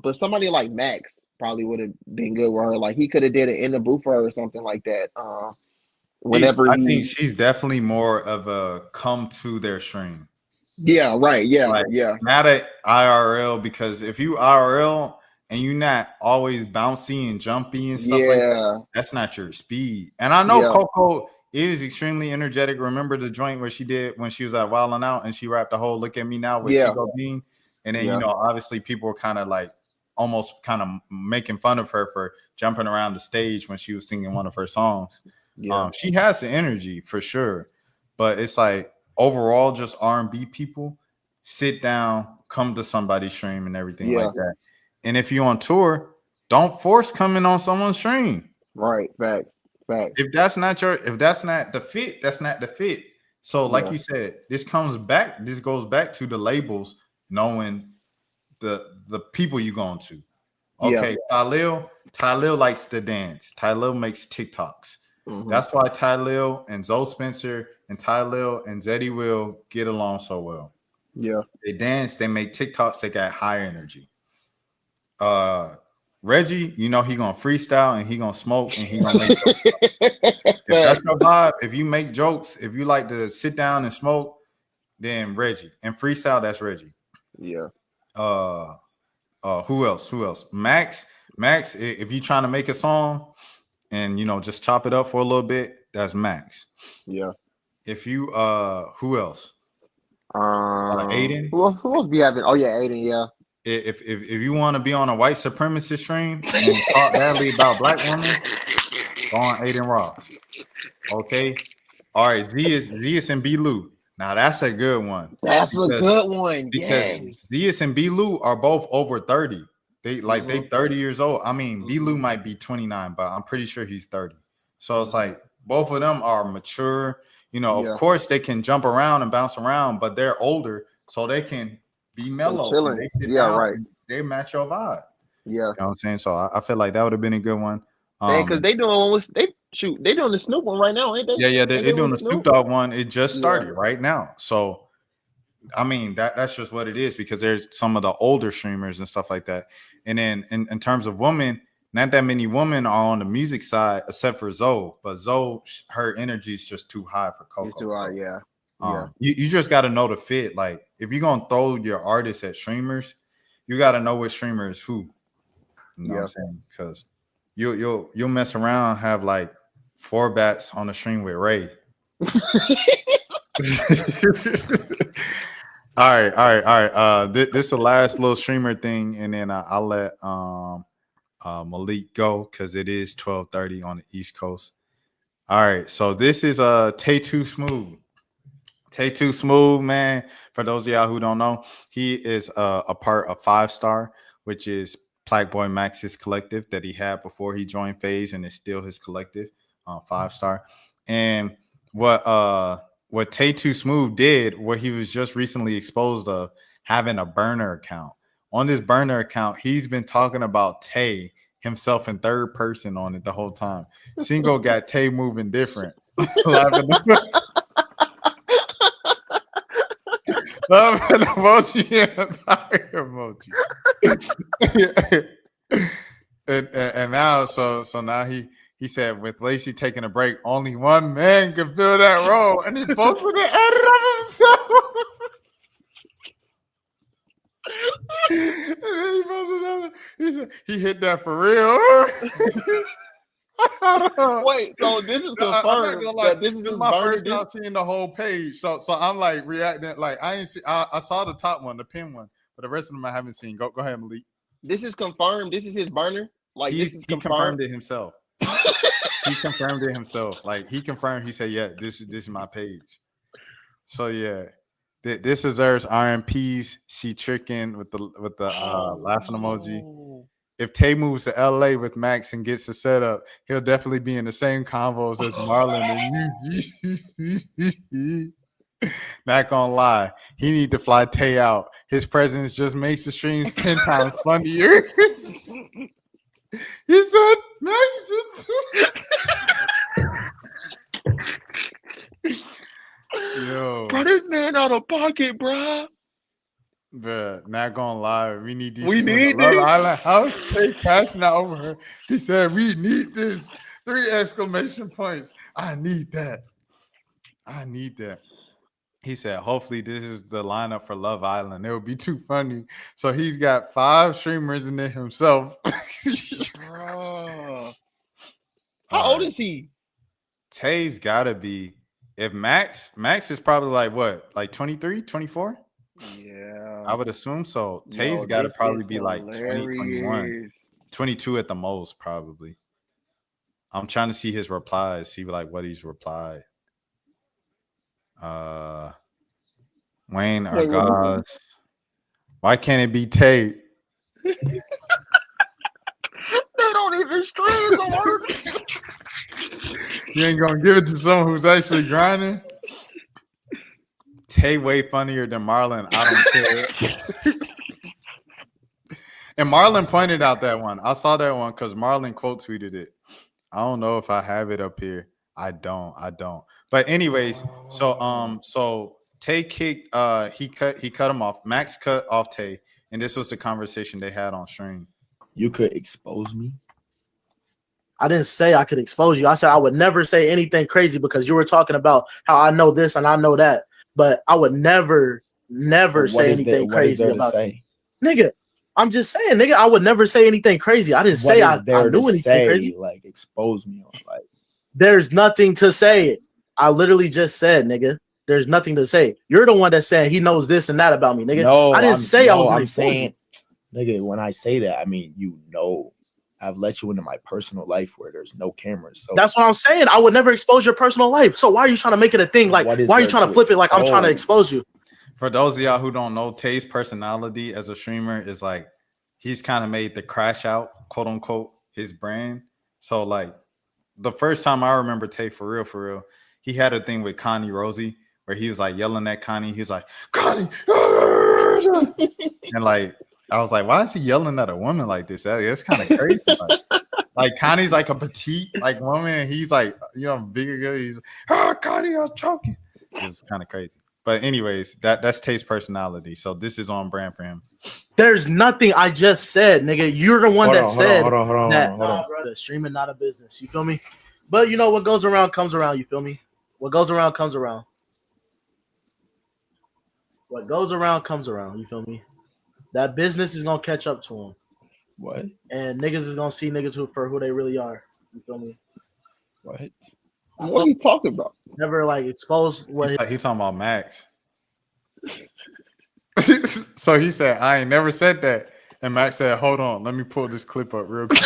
But somebody like Max probably would have been good with her. Like he could have did it in the booth for her or something like that. Whenever
I think
he,
she's definitely more of a come to their stream.
yeah, right, yeah,
Like
yeah,
not at IRL, because if you IRL and you're not always bouncy and jumpy and stuff like that,
yeah,
that's not your speed. And I know
yeah,
Coco is extremely energetic. Remember the joint where she did when she was at Wild 'N Out and she rapped the whole "Look at Me Now" with
yeah,
Chico Bean, and then
yeah,
obviously people were kind of like almost kind of making fun of her for jumping around the stage when she was singing one of her songs.
yeah,
She has the energy for sure, but it's like overall just R&B people sit down, come to somebody's stream and everything
yeah,
like that. And if you're on tour, don't force coming on someone's stream.
right, facts, facts,
If that's not the fit, that's not the fit. So like
yeah,
you said, this goes back to the labels knowing the people you're going to.
yeah,
Okay, Tylil likes to dance. Tylil makes TikToks.
mm-hmm,
That's why Tylil and Zoe Spencer and Tylil and Zeddy Will get along so well.
yeah,
They dance, they make TikToks, they got high energy. Reggie, he gonna freestyle and he gonna smoke and he gonna make jokes. If that's your vibe, if you make jokes, if you like to sit down and smoke, then Reggie. And freestyle, that's Reggie.
yeah,
Who else? Max, if you trying to make a song and just chop it up for a little bit, that's Max.
yeah.
If you who else? Aiden.
Who else be having? Oh yeah, Aiden, yeah,
If you want to be on a white supremacist stream and talk badly about black women, go on Aiden Ross. Okay. All right. Zias and B. Lou. Now that's a good one.
that's a good one.
Because
Yes,
Zias and B. Lou are both over 30. They
mm-hmm,
they 30 years old. I mean,
mm-hmm,
B. Lou might be 29, but I'm pretty sure he's 30. So it's
mm-hmm,
like both of them are mature. Of
yeah,
course they can jump around and bounce around, but they're older, so they can be
and
mellow and
chilling.
they sit
Yeah,
down
right.
and they match your vibe.
Yeah.
You know what I'm saying? So I feel like that would have been a good one.
Because they doing the Snoop one right now, ain't they?
Yeah,
Ain't
they're
they
doing
with
the Snoop
Snoop?
Dogg one. It just
Yeah,
started right now. So I mean that's just what it is, because there's some of the older streamers and stuff like that. And then in terms of women, not that many women are on the music side except for Zoe. But Zoe, her energy is just too high for
you
Coco.
too are.
So,
Yeah, yeah,
you just got to know the fit. Like if you're gonna throw your artists at streamers, you got to know which streamer is who. You know what I'm saying? Because you'll mess around, have like 4 bats on the stream with Ray. All right. This is the last little streamer thing, and then I'll let Malik go because it is 12:30 on the East Coast. All right, so this is Tae2Smooth. Tae2Smooth, man. For those of y'all who don't know, he is a part of 5 Star, which is Black Boy Max's collective that he had before he joined FaZe, and it's still his collective, 5 Star. And what Tae2Smooth did, what he was just recently exposed of, having a burner account. On this burner account, he's been talking about Tay himself in third person on it the whole time. Single got Tay moving different. Laughing emoji, fire emoji. and now, so now he said with Lacey taking a break, only one man can fill that role, and he both with the edit of himself. And then he posted another. He said he hit that for real.
Wait, so this is
I'm not
confirmed
gonna lie,
that this is
this
his
my
burner.
first time seeing the whole page. So I'm like reacting. Like I ain't see. I saw the top one, the pin one, but the rest of them I haven't seen. Go ahead, Malik.
This is confirmed. This is his burner. Like
He
this is
confirmed
confirmed.
it himself. He confirmed it himself. Like he confirmed. He said, "Yeah, this is my page." So yeah, this deserves RMPs. She tricking with the laughing emoji.
no.
If Tay moves to LA with Max and gets the setup, he'll definitely be in the same convos as Marlon and you. Not gonna lie, he need to fly Tay out. His presence just makes the streams 10 times funnier. He said, Max just... Yo,
Bro, this man out of pocket, bro.
bruh, not gonna lie, we need these.
We
people in
need
the Love
this.
Island house. Tay cashing out over her. He said, "We need this." 3 exclamation points. I need that. I need that. He said, "Hopefully, this is the lineup for Love Island. It would be too funny." So he's got 5 streamers in it himself.
Bro. How old is he?
Tay's gotta be. If Max is probably like what, like 23, 24?
Yeah.
I would assume so. Tay's
Yo,
got to
this
probably
is
be like 20, 21,
hilarious.
22 at the most, probably. I'm trying to see his replies, see like what he's replied. Wayne or
Wait, what?
Gauze. Why can't it be Tay?
They don't even stream the word.
You ain't gonna give it to someone who's actually grinding? Tay way funnier than Marlon. I don't care. And Marlon pointed out that one. I saw that one because Marlon quote tweeted it. I don't know if I have it up here. I don't. But anyways, so Tay kicked. He cut him off. Max cut off Tay, and this was the conversation they had on stream.
You could expose me.
I didn't say I could expose you. I said I would never say anything crazy because you were talking about how I know this and I know that. But I would never say anything crazy about it. Nigga, I'm just saying, nigga, I would never say anything crazy. I didn't say I knew anything crazy.
Like, expose me. Like,
there's nothing to say. I literally just said, nigga, there's nothing to say. You're the one that's saying he knows this and that about me, nigga.
no,
I didn't say I was
I'm saying, nigga, when I say that, I mean, you know, I've let you into my personal life where there's no cameras. So
that's what I'm saying. I would never expose your personal life. So why are you trying to make it a thing? Like, why are you trying to flip it like I'm trying to expose you?
For those of y'all who don't know, Tay's personality as a streamer is like he's kind of made the crash out, quote unquote, his brand. So like the first time I remember Tay for real, he had a thing with Connie Rosie where he was like yelling at Connie. He was like, Connie, and like I was like, why is he yelling at a woman like this? That's kind of crazy. Like Connie's like a petite like woman. He's like, you know, bigger girl. He's Connie, I'm choking. It's kind of crazy. But anyways, that's Tay's personality. So this is on brand for him.
There's nothing I just said, nigga. You're the one that said that
brother,
streaming not a business. You feel me? But you know what goes around comes around. You feel me? What goes around comes around. What goes around comes around. You feel me? That business is gonna catch up to him.
What?
And niggas is gonna see niggas for who they really are. You feel me?
What?
What are you talking about?
Never like expose what
He talking about Max. So he said, I ain't never said that. And Max said, hold on, let me pull this clip up real quick.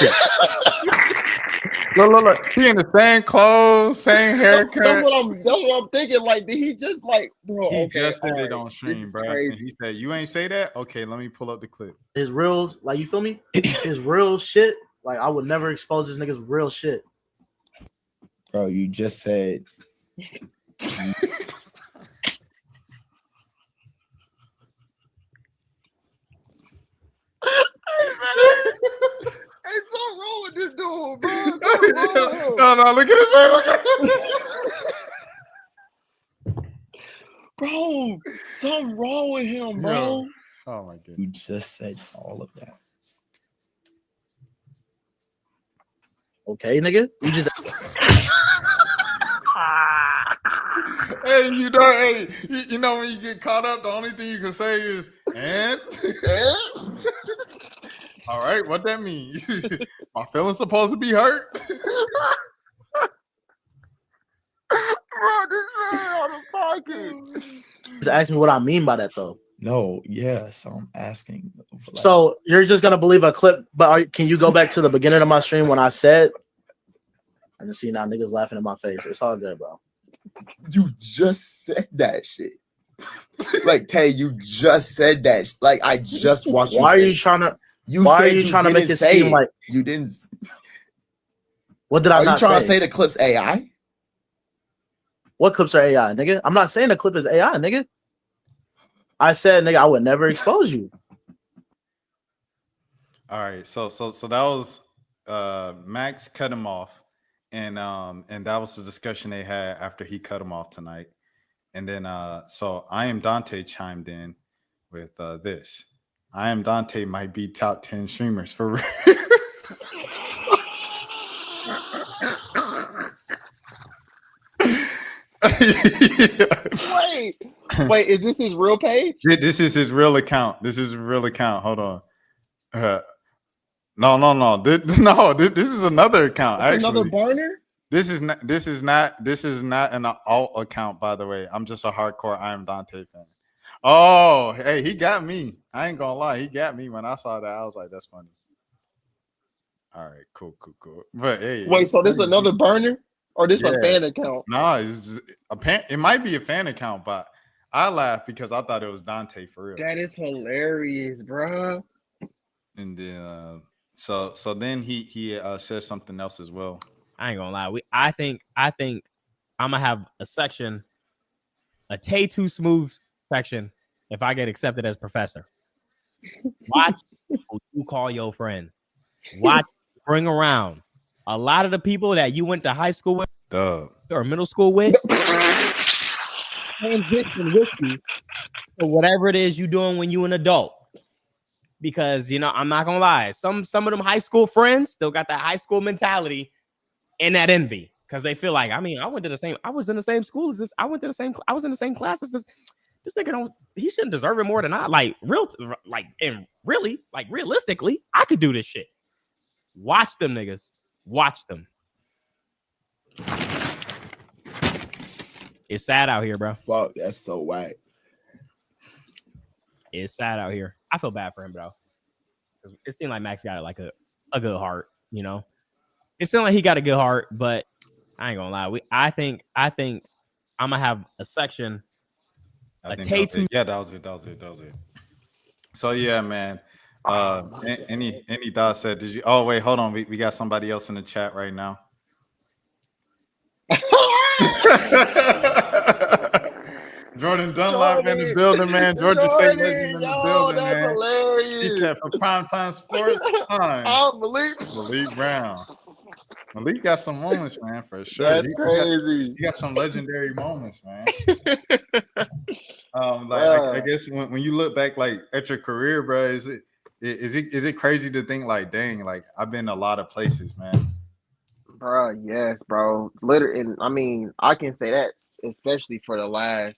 Look. He in the same clothes, same haircut.
That's what I'm thinking. Like, did he just like, bro?
He
okay,
just did
all
it on stream, bro. And he said, you ain't say that? Okay, let me pull up the clip.
his real, like, you feel me? His real shit. Like, I would never expose this nigga's real shit.
Bro, you just said.
Hey, something wrong with this dude, bro.
No, look at his face. Look at
Bro, something wrong with him, bro.
Yo. Oh my goodness.
You just said all of that.
Okay, nigga? You just
Hey, you know when you get caught up, the only thing you can say is, And all right, what that means? My feelings supposed to be hurt?
Bro, this man out of pocket.
Just ask me what I mean by that, though.
No, yeah. So I'm asking. Like,
So you're just gonna believe a clip, but can you go back to the beginning of my stream when I said? And see now niggas laughing in my face. It's all good, bro.
you just said that shit. Like Tay, you just said that. Like I just watched you.
Why are
say
you
it.
trying to?
You
Why are
said
you trying to
didn't
make it
say
seem like
you didn't?
what did I
Are
not
you trying
say?
to say the clip's AI?
What clips are AI, nigga? I'm not saying the clip is AI, nigga. I said, nigga, I would never expose you.
All right, so that was Max cut him off, and that was the discussion they had after he cut him off tonight. And then so I Am Dante chimed in with this. I Am Dante might be top 10 streamers for real.
Wait, is this his real page?
This is his real account. This is a real account. Hold on. No. This is another account.
That's
Actually,
another burner?
This is not an alt account, by the way. I'm just a hardcore I Am Dante fan. Oh, hey, he got me. I ain't gonna lie, he got me when I saw that. I was like, that's funny. All right, cool. But hey,
Wait, so this is another burner? Or this a fan account?
No, it might be a fan account, but I laughed because I thought it was Dante for real.
That is hilarious, bro.
And then so then he said something else as well.
I ain't gonna lie. I think I'm gonna have a section, a Tae2Smooth section, if I get accepted as professor. Watch who you call your friend. Watch, bring around a lot of the people that you went to high school with or middle school with. Transition with you to whatever it is you're doing when you're an adult. Because I'm not gonna lie, some of them high school friends still got that high school mentality and that envy because they feel like, I was in the same school as this. I was in the same class as this. This nigga he shouldn't deserve it more than I. Realistically, I could do this shit. Watch them niggas. Watch them. It's sad out here, bro.
Fuck, that's so whack.
It's sad out here. I feel bad for him, bro. It seemed like Max got like a good heart, It seemed like he got a good heart, but I ain't gonna lie. I think I'm gonna have a section.
Yeah, that was it. So yeah, man. Any thoughts said? Did you? Oh wait, hold on. We got somebody else in the chat right now. Jordan Dunlap in the building, man. Georgia State legend in the building, man.
Hilarious.
He kept for primetime sports time.
Oh,
Malik Brown. Malik got some moments, man, for sure.
That's crazy.
He got some legendary moments, man. I guess when you look back like at your career, bro, is it crazy to think like, dang, like I've been a lot of places, man.
Bro, yes, bro. Literally, and I mean, I can say that especially for the last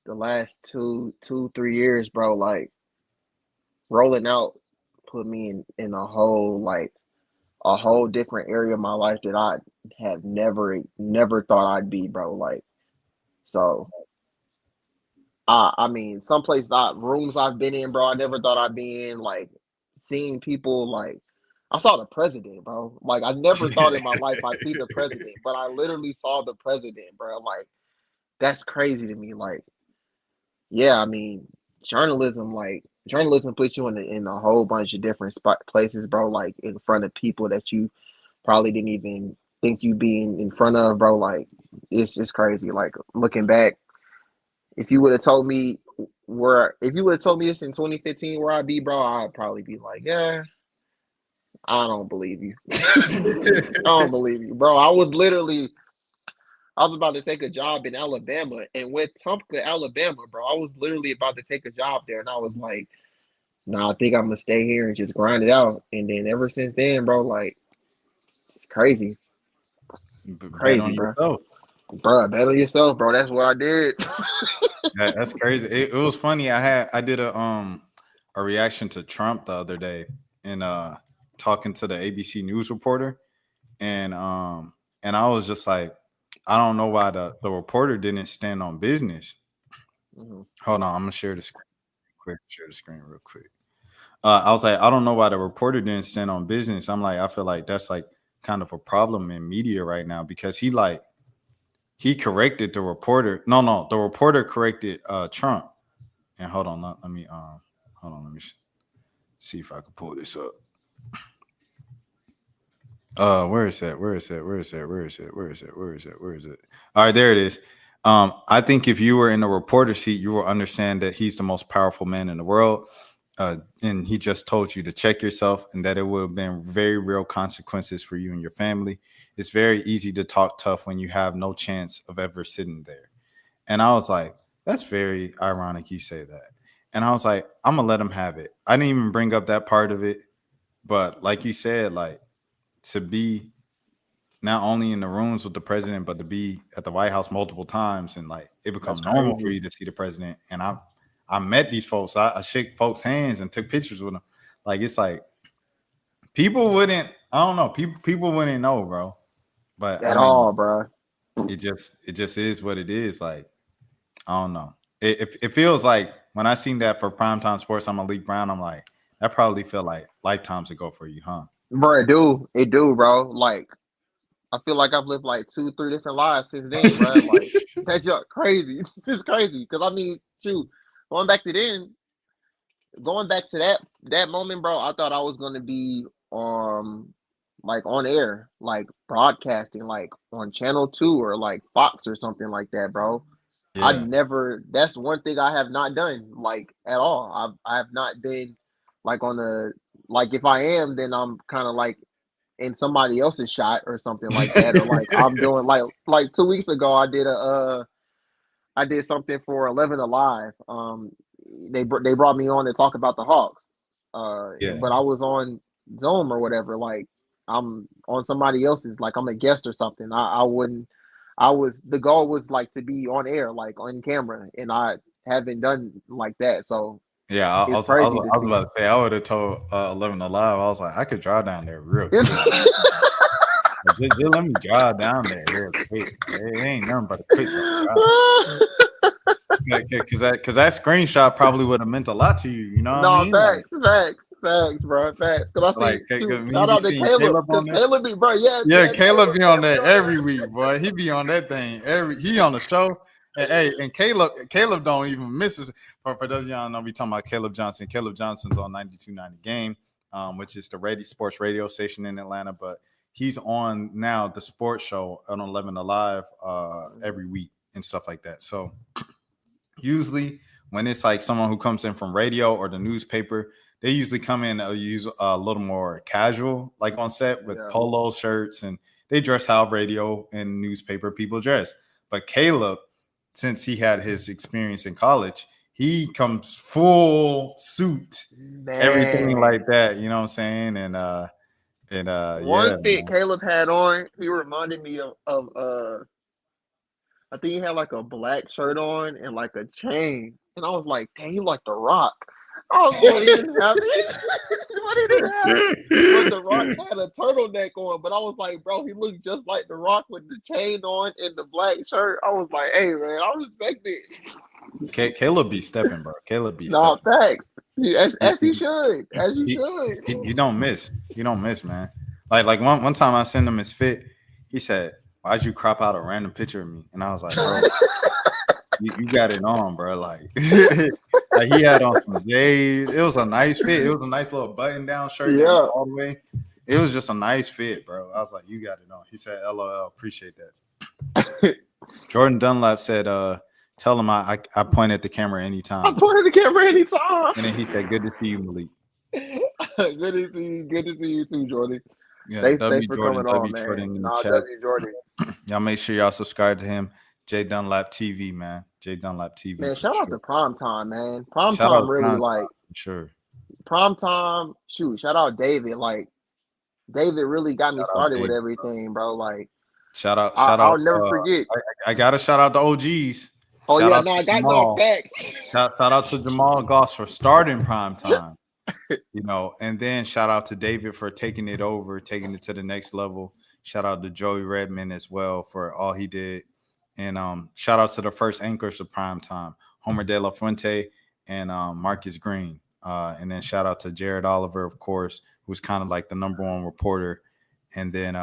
2-3 years, bro. Like rolling out put me in a whole different area of my life that I have never thought I'd be, bro. Like, so I mean, some places rooms I've been in, bro, I never thought I'd be in. Like seeing people, like I saw the president, bro. Like I never thought in my life I'd see the president, but I literally saw the president, bro. Like that's crazy to me. Like, yeah, I mean, journalism puts you in a whole bunch of different places, bro. Like in front of people that you probably didn't even think you'd be in front of, bro. Like it's crazy. Like looking back, if you would have told me this in 2015 where I'd be, bro, I'd probably be like, yeah, I don't believe you. I don't believe you, bro. I was about to take a job in Alabama and went to Alabama, bro. I was literally about to take a job there, and I was like, nah, I think I'm gonna stay here and just grind it out. And then ever since then, bro, like it's crazy.
Crazy, bro.
Bro, bet on yourself, bro. That's what I did.
That's crazy. It was funny. I did a reaction to Trump the other day and talking to the ABC News reporter, and I was just like, I don't know why the reporter didn't stand on business.
Mm-hmm.
Hold on, I'm gonna share the screen real quick. I was like, I don't know why the reporter didn't stand on business. I'm like, I feel like that's like kind of a problem in media right now because he corrected the reporter. No, the reporter corrected Trump. And hold on, let me see if I can pull this up. Where is it? All right, there it is. I think if you were in the reporter seat, you will understand that he's the most powerful man in the world. And he just told you to check yourself and that it would have been very real consequences for you and your family. It's very easy to talk tough when you have no chance of ever sitting there. And I was like, that's very ironic you say that. And I was like, I'm going to let him have it. I didn't even bring up that part of it. But like you said, like to be not only in the rooms with the president, but to be at the White House multiple times and like it becomes normal for you to see the president. And I met these folks. I shook folks' hands and took pictures with them. Like it's like people wouldn't. I don't know. People wouldn't know, bro. But
At all, bro.
It just is what it is. Like I don't know. It feels like when I seen that for Primetime Sports, I'm Malik Brown. I'm like that probably felt like lifetimes ago for you, huh?
Bro, it do, bro. Like I feel like I've lived like 2-3 different lives since then, bro. Like that's just crazy. It's crazy because I mean, shoot. Going back to that moment, bro, I thought I was gonna be like on air, like broadcasting, like on Channel 2 or like Fox or something like that, bro. Yeah. That's one thing I have not done, like at all. I have not been like like if I am, then I'm kind of like in somebody else's shot or something like that, or like I'm doing like 2 weeks ago I did something for 11 Alive. They brought me on to talk about the Hawks. But I was on Zoom or whatever. Like I'm on somebody else's. Like I'm a guest or something. The goal was like to be on air, like on camera, and I haven't done like that. So
yeah, I was about to say I would have told 11 Alive. I was like, I could drive down there real quick. Just let me drive down there real quick. It ain't nothing but a quick drive. Because that screenshot probably would have meant a lot to you. You know what I mean?
Facts, bro. Facts. Because I see, shout out to Caleb.
On
Caleb be, bro.
Yeah, Caleb be on there every week, boy. He be on that thing he on the show. And Caleb don't even miss us. For those of y'all know, we talking about Caleb Johnson. Caleb Johnson's on 92.90 Game, which is the sports radio station in Atlanta. But he's on now the sports show on 11 Alive every week and stuff like that. So usually when it's like someone who comes in from radio or the newspaper, they usually come in use a little more casual, like on set with polo shirts, and they dress how radio and newspaper people dress. But Caleb, since he had his experience in college, he comes full suit, everything like that. You know what I'm saying? And one
thing Caleb had on, he reminded me of I think he had like a black shirt on and like a chain, and I was like, dang, he like The Rock. I was like, he didn't have it. What did he have? But The Rock had a turtleneck on, but I was like, bro, he looked just like The Rock with the chain on and the black shirt. I was like, hey man, I respect it.
Caleb be stepping, bro. Caleb be
stepping.
Thanks.
As he should. As you should.
You don't miss. You don't miss, man. Like one time I sent him his fit. He said, why'd you crop out a random picture of me? And I was like, bro, you got it on, bro. Like he had on some J's. It was a nice fit. It was a nice little button-down shirt. Yeah. All the way. It was just a nice fit, bro. I was like, you got it on. He said, LOL, appreciate that. Jordan Dunlap said, tell him I point at the camera anytime.
I point at the camera anytime.
And then he said, good to see you, Malik.
Good to see you. Good to see you too, Jordan.
Yeah,
thanks for coming on, man.
Jordan in the
chat. W Jordan.
Y'all make sure y'all subscribe to him. J Dunlap TV, man. J Dunlap TV.
Man, shout out to Primetime, man. Primetime really like
sure.
Primetime, shoot, shout out David. Like David really got me started with everything, bro. Like
Shout out.
I'll never forget.
I gotta shout out the OGs.
Oh
shout
yeah,
out
no,
to
I got
Jamal.
no back.
Shout out to Jamal Goss for starting prime time. You know, and then shout out to David for taking it to the next level. Shout out to Joey Redmond as well for all he did. And shout out to the first anchors of prime time, Homer De La Fuente and Marcus Green. And then shout out to Jared Oliver, of course, who's kind of like the number one reporter. And then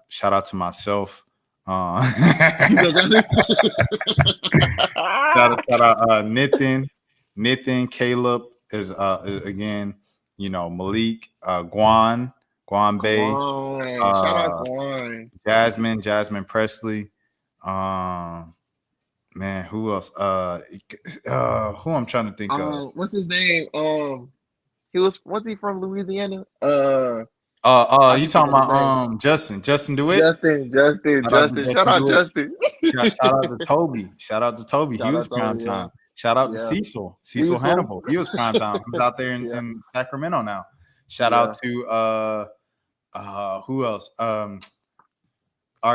shout out to myself. Shout out Nathan, Caleb is again, you know, Malik, Guan Bay,
shout out Guan.
Jasmine Presley, man, who else? Who I'm trying to think of.
What's his name? Was he from Louisiana?
You talking about Justin DeWitt?
Justin. Shout out Justin.
Shout out to Toby. He was prime time. Shout out to Cecil Hannibal. He was prime time. He's out there in Sacramento now. Shout out to who else? Our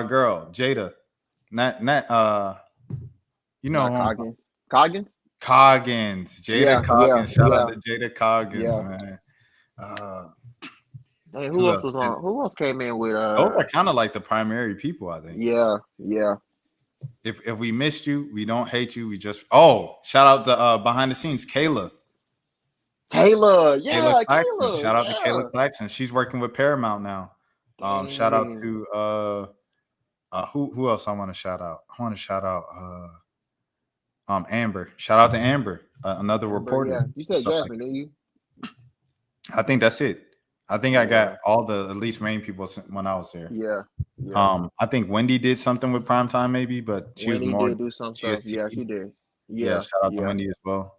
girl Jada. You know
Coggins.
Jada Coggins. Shout out to Jada Coggins, man.
Hey, who else was on? Who else came in with?
Those are kind of like the primary people, I think.
Yeah.
If we missed you, we don't hate you. We just shout out to behind the scenes, Kayla.
Kayla.
Shout out to Kayla Claxton. She's working with Paramount now. Shout out to who else I want to shout out? I want to shout out Amber. Shout out to Amber, another reporter.
Yeah. You said Jasmine, didn't you?
I think that's it. I think I got all the at least main people when I was there.
Yeah.
I think Wendy did something with Primetime maybe, but she
Wendy
was more.
Did do some stuff. Yeah, she did.
Yeah, shout out to Wendy as well.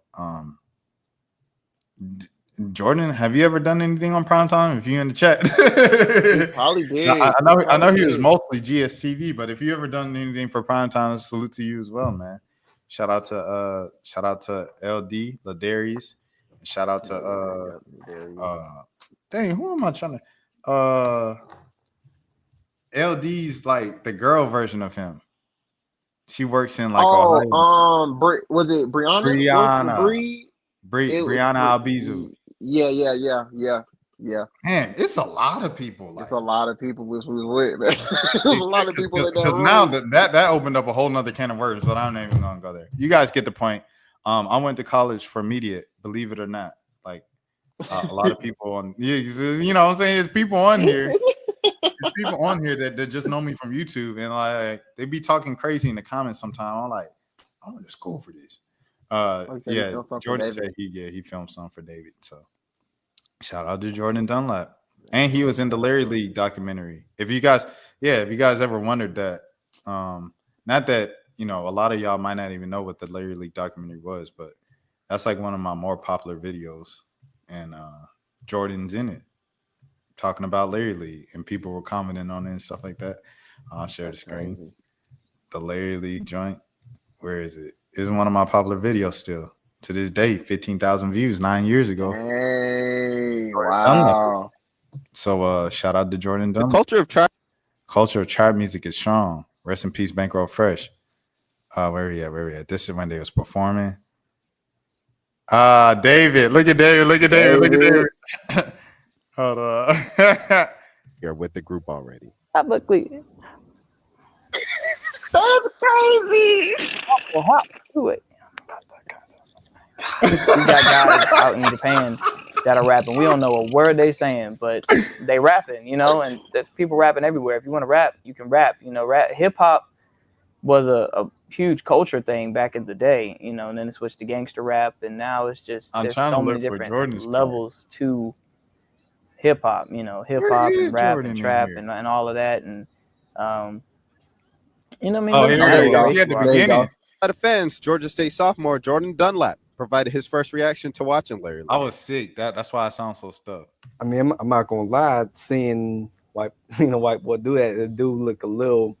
Jordan, have you ever done anything on Primetime? If you in the chat,
He probably did.
I know he was mostly GSTV, but if you ever done anything for Primetime, salute to you as well, man. Shout out to LD Ladarius. Shout out to dang, who am I trying to? LD's like the girl version of him. She works in like
was it Brianna?
Brianna Albizu.
Yeah.
Man, it's a lot of people.
It's a lot of people which we was with, man. There's a lot of people in that
because
room.
now that opened up a whole nother can of worms, but I'm not even gonna go there. You guys get the point. I went to college for media, believe it or not. Like a lot of people on, you know what I'm saying? There's people on here. There's people on here that just know me from YouTube, and like they be talking crazy in the comments sometimes. I'm like, I went to school for this. Jordan said he filmed something for David. So shout out to Jordan Dunlap. And he was in the Larry League documentary. If you guys ever wondered that, not that, you know, a lot of y'all might not even know what the Larry League documentary was, but that's like one of my more popular videos. And Jordan's in it talking about Larry League, and people were commenting on it and stuff like that. I'll share the screen. Crazy. The Larry League joint. Where is it? It's one of my popular videos still. To this day, 15,000 views 9 years ago.
Hey, wow.
So shout out to Jordan Dunlap.
The
culture of trap music is strong. Rest in peace, Bankroll Fresh. Where we at? This is when they was performing. David. Look at David. Hold on.
You're with the group already.
Publicly.
That's crazy.
Well, hop to it. We got guys out in Japan that are rapping. We don't know a word they saying, but they rapping, you know, and there's people rapping everywhere. If you want to rap, you can rap. You know, hip hop was a huge culture thing back in the day, you know, and then it switched to gangster rap, and now it's just there's so many different levels to hip hop, you know, hip hop and rap and trap and all of that, and you know what I mean?
There you go. He at the beginning.
By the fans, Georgia State sophomore Jordan Dunlap provided his first reaction to watching Larry League.
I was sick. That's why I sound so stuck.
I mean, I'm not gonna lie. Seeing white boy do that, it do look a little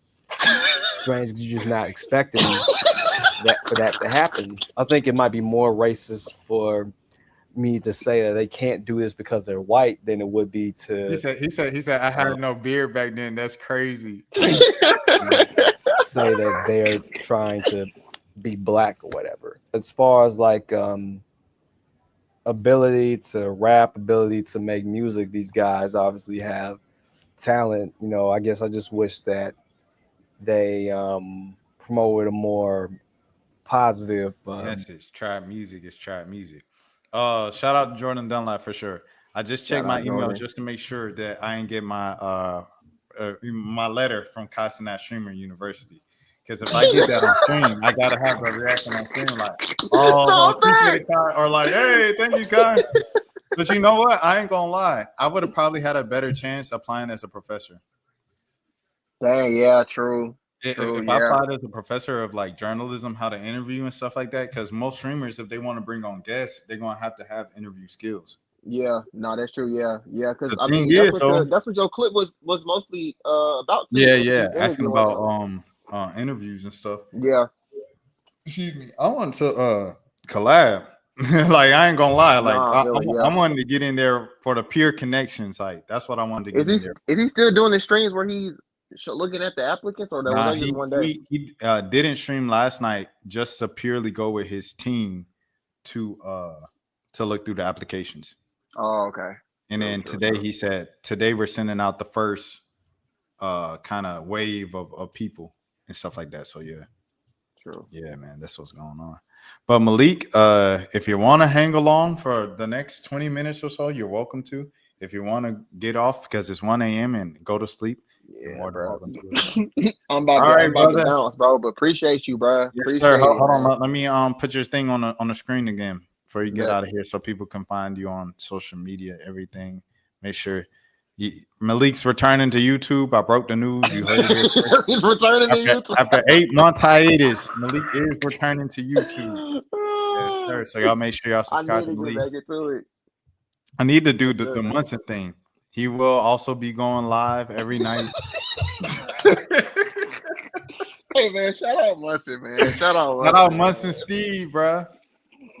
strange because you're just not expecting for that to happen. I think it might be more racist for me to say that they can't do this because they're white than it would be to
He said I had no beard back then. That's crazy.
say that they're trying to be black or whatever. As far as like ability to rap, ability to make music, these guys obviously have talent. You know, I guess I just wish that they promoted a more positive
message. Trap music is trap music. Shout out to Jordan Dunlap for sure. I just checked my email just to make sure that I ain't get my my letter from Castanet Streamer University. Because if I get that on stream, I gotta have a reaction on stream like, oh, appreciate it, Kai, or like, hey, thank you, Kai. But you know what? I ain't gonna lie. I would have probably had a better chance applying as a professor.
Dang, yeah, true.
If I applied as a professor of like journalism, how to interview and stuff like that, because most streamers, if they want to bring on guests, they're gonna have to have interview skills.
Yeah, no, that's true. Yeah. Because
The
I mean,
thing is,
that's what your clip was mostly about. Too,
Yeah, asking about interviews and stuff.
Yeah.
Excuse me. I want to collab. Like I ain't gonna lie. Like I wanted to get in there for the peer connections. Like that's what I wanted to get in there.
Is he still doing the streams where he's looking at the applicants, or was that just one day?
He didn't stream last night just to purely go with his team to look through the applications.
Oh, okay.
And then today he said today we're sending out the first kind of wave of people and stuff like that. So yeah.
True.
Yeah, man, that's what's going on. But Malik, if you want to hang along for the next 20 minutes or so, you're welcome to. If you want to get off because it's 1 a.m. and go to sleep, you're more than welcome to.
I'm about to bounce, bro. But appreciate you, bro.
Yes, sir. Hold on. Let me put your thing on the screen again before you get out of here, so people can find you on social media, everything. Make sure. Malik's returning to YouTube. I broke the news. You heard it.
He's returning to YouTube.
After 8 months hiatus, Malik is returning to YouTube. Yes, sir. So y'all make sure y'all subscribe to Malik. I need to do the Munson thing. He will also be going live every night.
Hey man, shout out Munson, man. Shout out
Munson Steve, bro.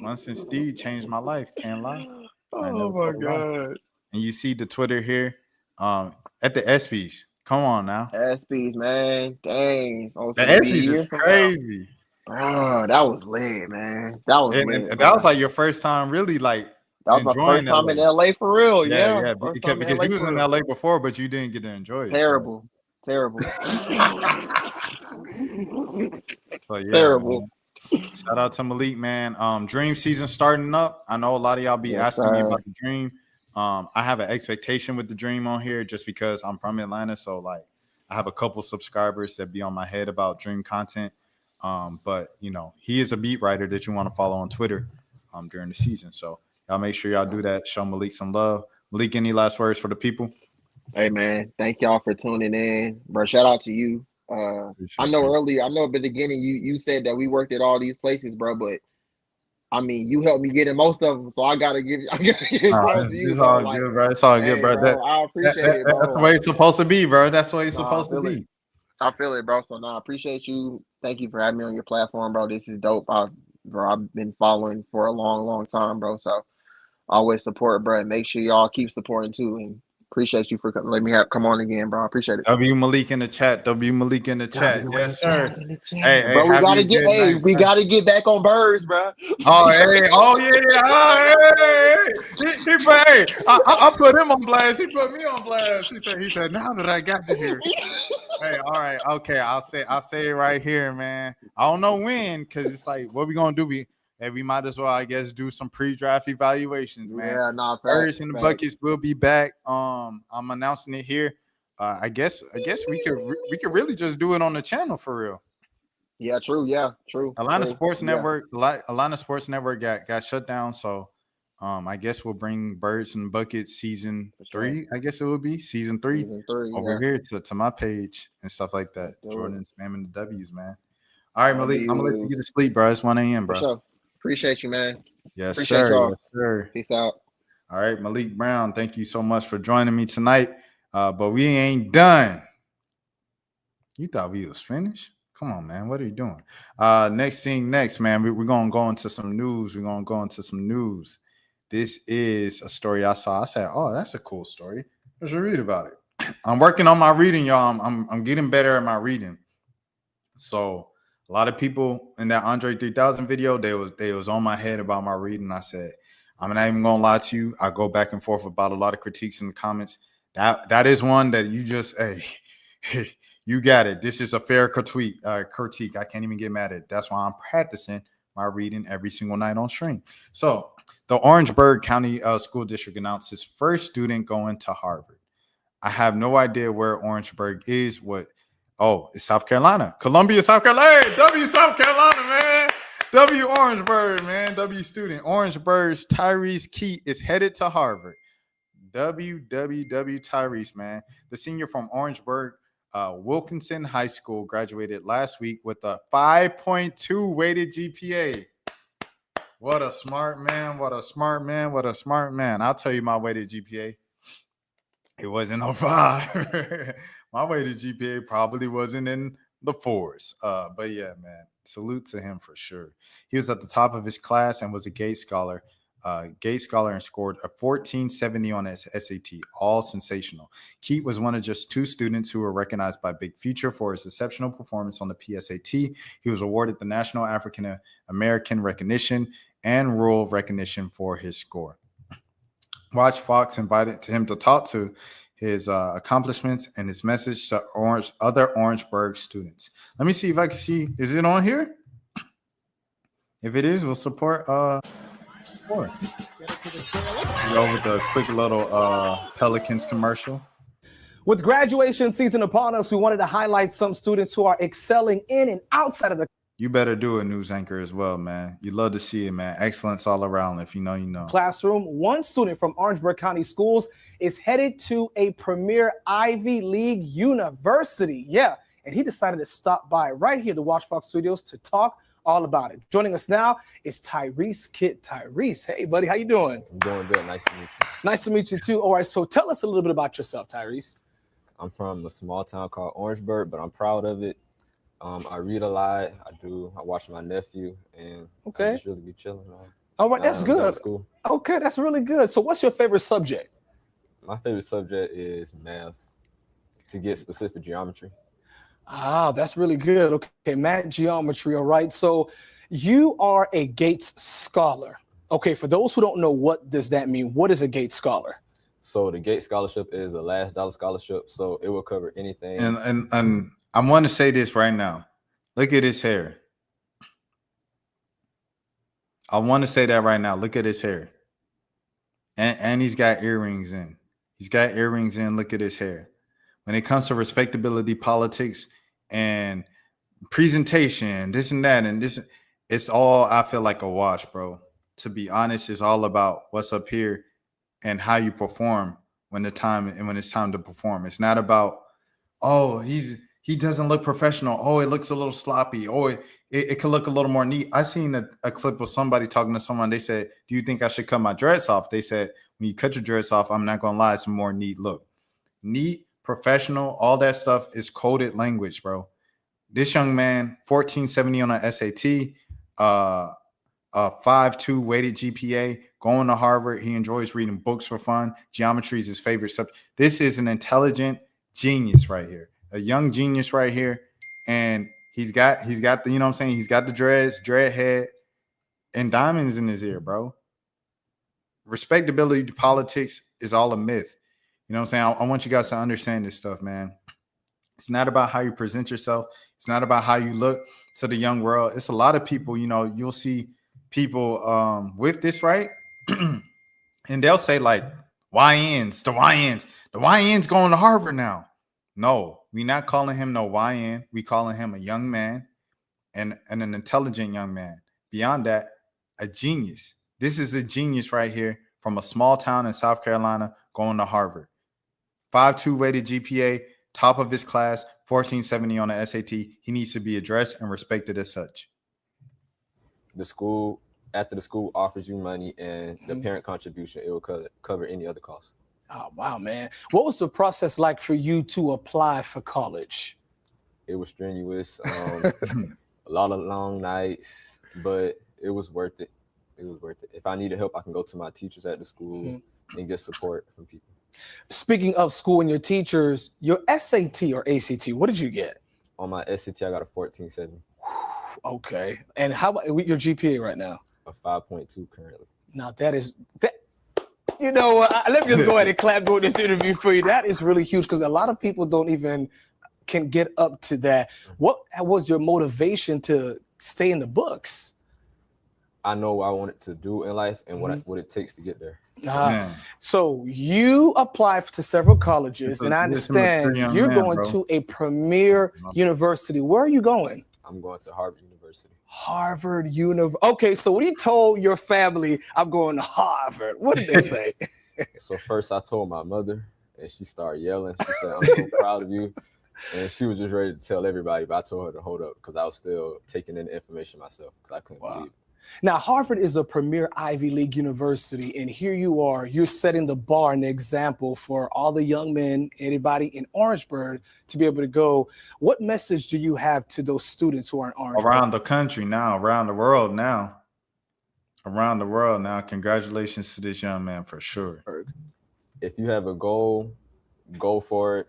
Munson Steve changed my life. Can't lie.
Oh my god.
And you see the Twitter here. At the ESPYs. Come on now.
ESPYs, man. Dang.
The ESPYs is crazy.
Bro, that was lit, man. That was lit.
That was like your first time really like
that was my first time in LA for real. Yeah.
Because you was in LA before, but you didn't get to enjoy it.
Terrible.
So yeah,
terrible.
Man. Shout out to Malik, man. Dream season starting up. I know a lot of y'all be asking me about the Dream. I have an expectation with the Dream on here just because I'm from Atlanta. So like I have a couple subscribers that be on my head about Dream content. But you know, he is a beat writer that you want to follow on Twitter during the season. So y'all make sure y'all do that. Show Malik some love. Malik, any last words for the people?
Hey man, thank y'all for tuning in. Bro, shout out to you. I know at the beginning you said that we worked at all these places, bro, but I mean, you helped me get in most of them, so I gotta give props to you.
It's all good, bro. It's all good, bro.
I appreciate it, bro.
That's the way it's supposed to be, bro. That's the way it's supposed to be.
I feel it, bro. So I appreciate you. Thank you for having me on your platform, bro. This is dope. I've been following for a long time, bro. So always support, bro. And make sure y'all keep supporting too. And appreciate you for letting me come on again, bro. I appreciate it.
W Malik in the chat. Yes, sir. Hey,
bro, we gotta get back on birds, bro.
I put him on blast. He put me on blast. He said, now that I got you here. Hey, all right, okay. I'll say it right here, man. I don't know when, because it's like, what we gonna do? We might as well, I guess, do some pre-draft evaluations, man.
Yeah,
Birds in the buckets will be back. I'm announcing it here. I guess we could really just do it on the channel for real.
Yeah, true. Yeah, true.
Atlanta Sports Network got shut down, so I guess we'll bring Birds in the Bucket season 3. I guess it will be season 3 over here to my page and stuff like that. Jordan's spamming the W's, man. All right, Malik, I'm gonna let you get to sleep, bro. It's 1 a.m., bro.
For sure. Appreciate you, man.
Yes,
Appreciate
sir.
y'all.
Yes, sir.
Peace out.
All right, Malik Brown, thank you so much for joining me tonight. But we ain't done. You thought we was finished? Come on, man. What are you doing? Next, man. We're gonna go into some news. this is a story I saw. I said, "Oh, that's a cool story. I should read about it." I'm working on my reading, y'all. I'm getting better at my reading. So a lot of people in that Andre 3000 video, they was on my head about my reading. I said, I'm not even gonna lie to you. I go back and forth about a lot of critiques in the comments. That is one that you just hey, you got it. This is a fair critique. I can't even get mad at it. That's why I'm practicing my reading every single night on stream. So the Orangeburg County School District announced his first student going to Harvard. I have no idea where Orangeburg is. Oh, it's South Carolina. Columbia, South Carolina. Hey, W South Carolina, man. W Orangeburg, man. W student. Orangeburg's Tyrese Keat is headed to Harvard. Tyrese, man. The senior from Orangeburg, Wilkinson High School, graduated last week with a 5.2 weighted GPA. What a smart man. What a smart man. What a smart man. I'll tell you my weighted GPA. It wasn't a 5. My weighted GPA probably wasn't in the 4s. But yeah, man, salute to him for sure. He was at the top of his class and was a Gates Scholar. And scored a 1470 on his SAT. All sensational. Keat was one of just 2 students who were recognized by Big Future for his exceptional performance on the PSAT. He was awarded the National African American Recognition and Rural Recognition for his score. Watch Fox invited him to talk to his accomplishments and his message to other Orangeburg students. Let me see if I can see. Is it on here? If it is, we'll support. Go with the quick little Pelicans commercial.
With graduation season upon us, we wanted to highlight some students who are excelling in and outside of the
You better do a news anchor as well, man. You love to see it, man. Excellence all around. If you know, you know.
classroom. One student from Orangeburg County Schools is headed to a premier Ivy League university. Yeah, and he decided to stop by right here at the Watch Fox Studios to talk all about it. Joining us now is Tyrese Kid. Tyrese, hey, buddy, how you doing?
I'm doing good. Nice to meet you.
Nice to meet you, too. All right, so tell us a little bit about yourself, Tyrese.
I'm from a small town called Orangeburg, but I'm proud of it. I read a lot. I watch my nephew, and I just really be chilling.
All right, that's good. Okay, that's really good. So what's your favorite subject?
My favorite subject is math, to get specific geometry.
Ah, that's really good. Okay, math, geometry, all right. So you are a Gates Scholar. Okay, for those who don't know, what does that mean? What is a Gates Scholar?
So the Gates Scholarship is a last dollar scholarship, so it will cover anything.
And I want to say this right now. Look at his hair. I want to say that right now. Look at his hair. And he's got earrings in. He's got earrings in. Look at his hair. When it comes to respectability, politics, and presentation, this and that, and this, it's all, I feel like, a wash, bro. To be honest, it's all about what's up here and how you perform when it's time to perform. It's not about, oh, he doesn't look professional. Oh, it looks a little sloppy. Oh, it could look a little more neat. I seen a clip of somebody talking to someone. They said, do you think I should cut my dreads off? They said, when you cut your dreads off, I'm not going to lie, it's a more neat look. Neat, professional, all that stuff is coded language, bro. This young man, 1470 on an SAT, a 5.2 weighted GPA, going to Harvard. He enjoys reading books for fun. Geometry is his favorite subject. This is an intelligent genius right here. A young genius right here. And he's got the, you know what I'm saying? He's got the dreads, dread head, and diamonds in his ear, bro. Respectability to politics is all a myth. You know what I'm saying? I want you guys to understand this stuff, man. It's not about how you present yourself. It's not about how you look to the young world. It's a lot of people, you know, you'll see people with this, right? And they'll say like, the YN's going to Harvard now. No, we're not calling him no YN. We calling him a young man and an intelligent young man. Beyond that, a genius. This is a genius right here from a small town in South Carolina going to Harvard. 5.2 weighted GPA, top of his class, 1470 on the SAT. He needs to be addressed and respected as such.
The school, after the school offers you money and the parent contribution, it will cover any other costs.
Oh, wow, man. What was the process like for you to apply for college?
It was strenuous. A lot of long nights, but it was worth it. it was worth it. If I needed help, I can go to my teachers at the school and get support from people.
Speaking of school and your teachers, your SAT or ACT, what did you get?
On my SAT, I got a 14.7.
Okay. And how about your GPA right now?
A 5.2 currently.
Now that is that. You know, let me just go ahead and clap during this interview for you. That is really huge because a lot of people don't even can get up to that. What was your motivation to stay in the books?
I know what I wanted to do in life and what it takes to get there.
So you applied to several colleges, and I understand you're going to a premier university. Where are you going?
I'm going to Harvard University.
Harvard University. Okay, so when you told your family, I'm going to Harvard, what did they say?
So first I told my mother, and she started yelling. She said, I'm so proud of you. And she was just ready to tell everybody, but I told her to hold up because I was still taking in the information myself because I couldn't believe it.
Now, Harvard is a premier Ivy League university, and here you are, you're setting the bar and the example for all the young men, anybody in Orangeburg to be able to go. What message do you have to those students who are in Orangeburg?
Around the country now, around the world now. Around the world now. Congratulations to this young man for sure.
If you have a goal, go for it.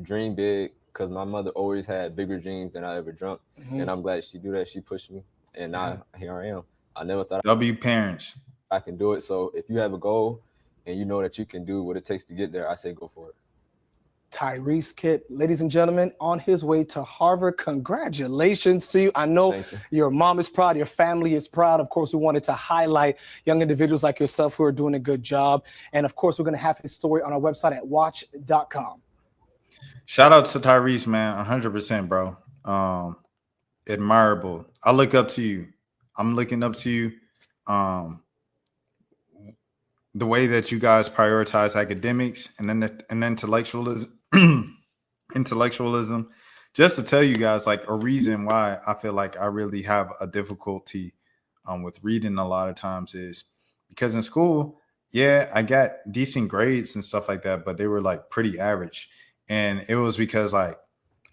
Dream big, because my mother always had bigger dreams than I ever dreamt. And I'm glad she do that. She pushed me, and now here I am. I never thought
W parents.
I can do it. So if you have a goal and you know that you can do what it takes to get there, I say go for it.
Tyrese Kitt, ladies and gentlemen, on his way to Harvard. Congratulations to you. I know your mom is proud, your family is proud. Of course, we wanted to highlight young individuals like yourself who are doing a good job. And of course, we're going to have his story on our website at watch.com.
Shout out to Tyrese, man. 100%, bro. Admirable. I look up to you. I'm looking up to you. The way that you guys prioritize academics and then intellectualism. Just to tell you guys, like, a reason why I feel like I really have a difficulty with reading a lot of times is because in school, yeah, I got decent grades and stuff like that, but they were like pretty average. And it was because like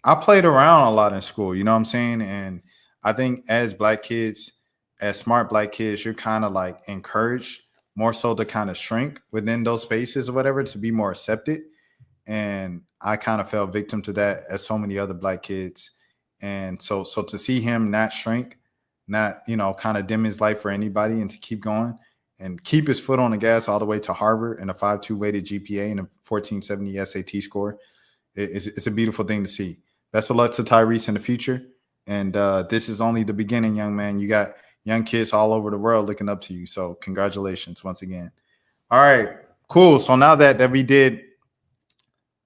I played around a lot in school, you know what I'm saying? And I think as black kids, as smart black kids, you're kind of like encouraged more so to kind of shrink within those spaces or whatever to be more accepted. And I kind of fell victim to that as so many other black kids. And so to see him not shrink, not, you know, kind of dim his life for anybody and to keep going and keep his foot on the gas all the way to Harvard and a 5.2 weighted GPA and a 1470 SAT score, it's a beautiful thing to see. Best of luck to Tyrese in the future. And this is only the beginning, young man. You got young kids all over the world looking up to you. So congratulations once again. All right, cool. So now that we did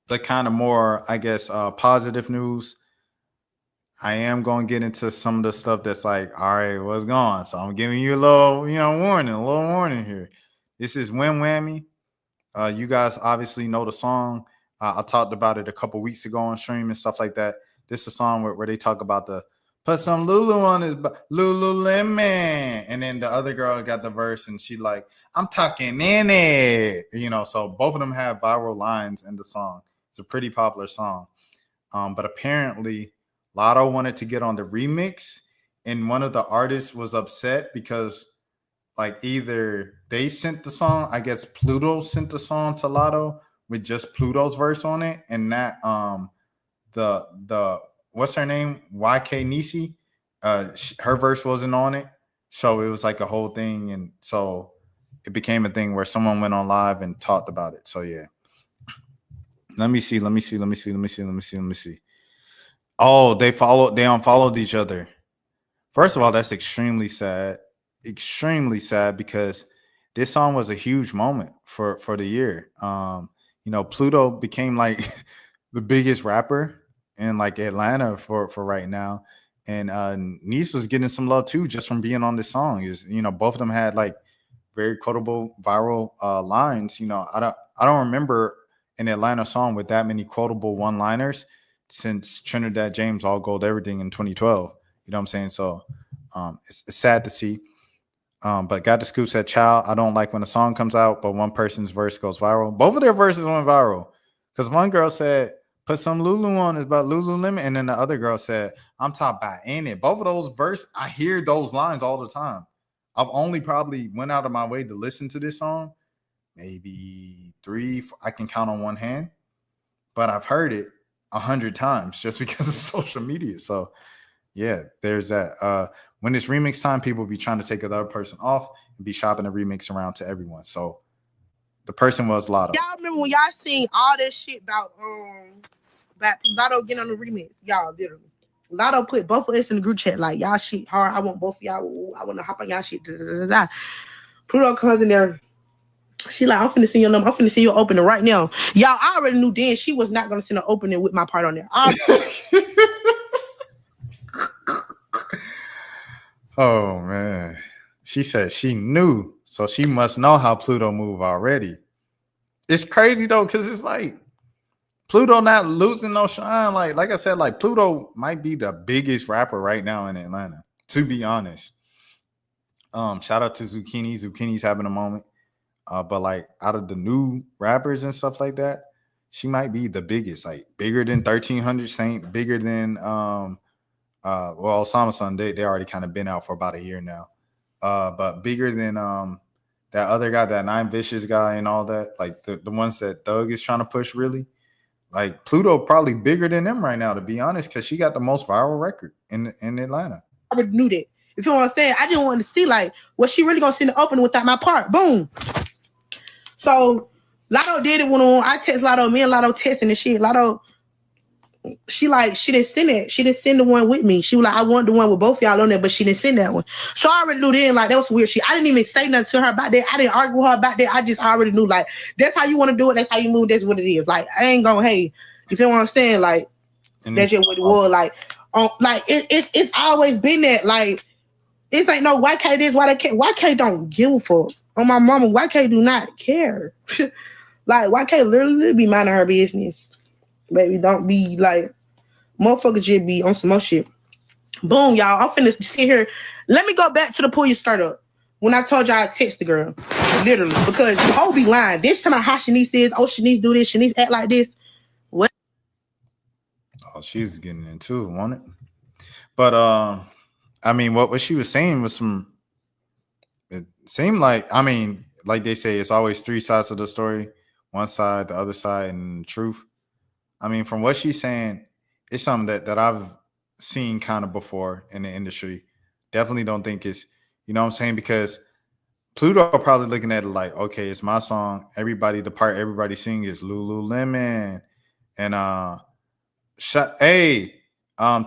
the kind of more, I guess, positive news, I am going to get into some of the stuff that's like, all right, what's going on? So I'm giving you a little, warning here. This is Whim Whammie. You guys obviously know the song. I talked about it a couple weeks ago on stream and stuff like that. This is a song where they talk about the put some Lulu on his Lululemon. And then the other girl got the verse and she like, I'm talking in it. You know, so both of them have viral lines in the song. It's a pretty popular song. But apparently Lotto wanted to get on the remix and one of the artists was upset because like either they sent the song, I guess Pluto sent the song to Lotto with just Pluto's verse on it and not the what's her name? YK Nisi. Her verse wasn't on it. So it was like a whole thing. And so it became a thing where someone went on live and talked about it. So yeah. Let me see. Oh, they unfollowed each other. First of all, that's extremely sad. Extremely sad because this song was a huge moment for the year. Pluto became like the biggest rapper in like Atlanta for right now. And Nice was getting some love too, just from being on this song. Both of them had like very quotable viral lines. I don't remember an Atlanta song with that many quotable one-liners since Trinidad James All Gold Everything in 2012. You know what I'm saying? So it's sad to see. But Got the Scoop said, child, I don't like when a song comes out, but one person's verse goes viral. Both of their verses went viral. Because one girl said, put some Lulu on, it's about Lululemon. And then the other girl said, I'm talking about in it. Both of those verses, I hear those lines all the time. I've only probably went out of my way to listen to this song, maybe 3. I can count on one hand, but I've heard it 100 times just because of social media. So yeah, there's that. When it's remix time, people be trying to take the other person off and be shopping the remix around to everyone. So the person was Lotto.
Y'all remember when y'all seen all that shit about Lotto getting on the remix? Y'all literally. Lotto put both of us in the group chat like, y'all shit hard. I want both of y'all. I want to hop on y'all shit. Pluto comes in there. She like, I'm finna send your number. I'm finna send your opening right now. Y'all, I already knew then she was not gonna send an opening with my part on there.
Oh man. She said she knew. So she must know how Pluto move already. It's crazy though, because it's like Pluto not losing no shine. Like I said, like Pluto might be the biggest rapper right now in Atlanta, to be honest. Shout out to Zucchini. Zucchini's having a moment. But like out of the new rappers and stuff like that, she might be the biggest, like bigger than 1300 Saint, bigger than well, Osama Sun, they already kind of been out for about a year now. But bigger than that other guy, that 9 Vicious guy and all that, like the ones that Thug is trying to push really. Like Pluto probably bigger than them right now, to be honest, because she got the most viral record in Atlanta.
I already knew that. If you know what I'm saying, I just wanted to see like, was she really gonna send the opening without my part? Boom. So Lotto did it when I text Lotto, me and Lotto texting and shit. Lotto, she didn't send it. She didn't send the one with me. She was like, I want the one with both y'all on there, but she didn't send that one. So I already knew then, like, that was weird shit. I didn't even say nothing to her about that. I didn't argue with her about that. I just already knew, like, that's how you want to do it. That's how you move. That's what it is. Like, I ain't gonna, hey, you feel what I'm saying? Like, that's just what it was. Like, it's always been that. Like, it's like, no, YK this, YK don't give a fuck. On my mama, YK do not care. Like, YK literally be minding her business. Baby, don't be like, motherfucker just be on some more shit. Boom, y'all. I'm finna sit here. Let me go back to the pull your start up. When I told y'all I text the girl. Literally. Because the whole be lying. This time how Shanice is, oh, Shanice do this, Shanice act like this. What?
Oh, she's getting into it, wasn't it? But I mean, what she was saying was it seemed like, I mean, like they say, it's always 3 sides of the story. One side, the other side, and the truth. I mean, from what she's saying, it's something that I've seen kind of before in the industry. Definitely don't think it's, you know what I'm saying? Because Pluto probably looking at it like, okay, it's my song. The part everybody sing is Lululemon. And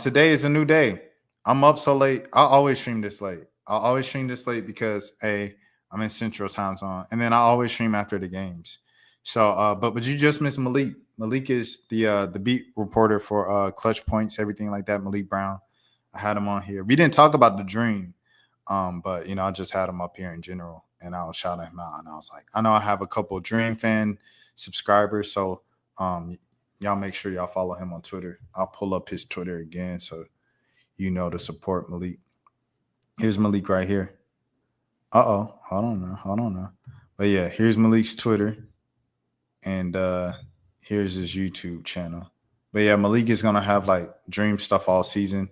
today is a new day. I'm up so late. I always stream this late. Because I'm in Central Time Zone. And then I always stream after the games. So but you just missed Malik. Malik is the beat reporter for Clutch Points, everything like that. Malik Brown. I had him on here. We didn't talk about the Dream, but you know, I just had him up here in general, and I was shouting him out. And I was like, I know I have a couple Dream fan subscribers, so y'all make sure y'all follow him on Twitter. I'll pull up his Twitter again, so you know to support Malik. Here's Malik right here. Hold on now. But yeah, here's Malik's Twitter, and here's his YouTube channel. But yeah, Malik is gonna have like Dream stuff all season.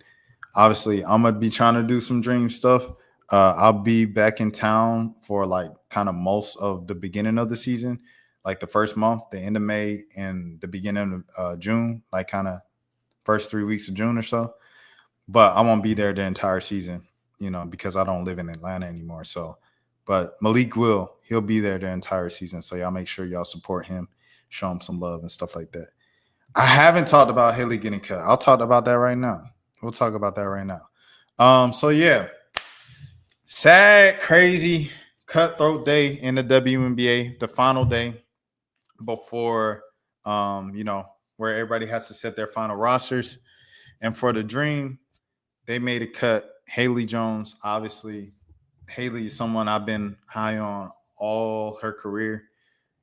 Obviously, I'm gonna be trying to do some Dream stuff. I'll be back in town for like kind of most of the beginning of the season, like the first month, the end of May, and the beginning of June, like kind of first 3 weeks of June or so. But I won't be there the entire season, you know, because I don't live in Atlanta anymore. So, but Malik he'll be there the entire season. So y'all make sure y'all support him, show him some love and stuff like that. I haven't talked about Haley getting cut. I'll talk about that right now. We'll talk about that right now. So yeah, sad, crazy, cutthroat day in the WNBA, the final day before, you know, where everybody has to set their final rosters. And for the Dream, they made a cut. Haley Jones, obviously, Haley is someone I've been high on all her career,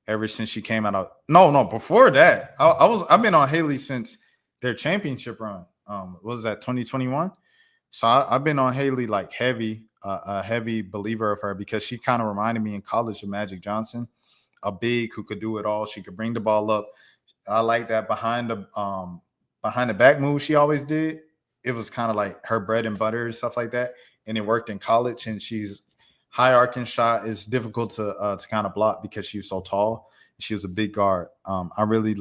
ever since she came out of before that. I've been on Haley since their championship run. What was that, 2021? So I've been on Haley like heavy, a heavy believer of her, because she kind of reminded me in college of Magic Johnson, a big who could do it all. She could bring the ball up. I like that behind the back move she always did. It was kind of like her bread and butter and stuff like that. And it worked in college, and she's high arcing shot is difficult to kind of block because she was so tall. She was a big guard. I really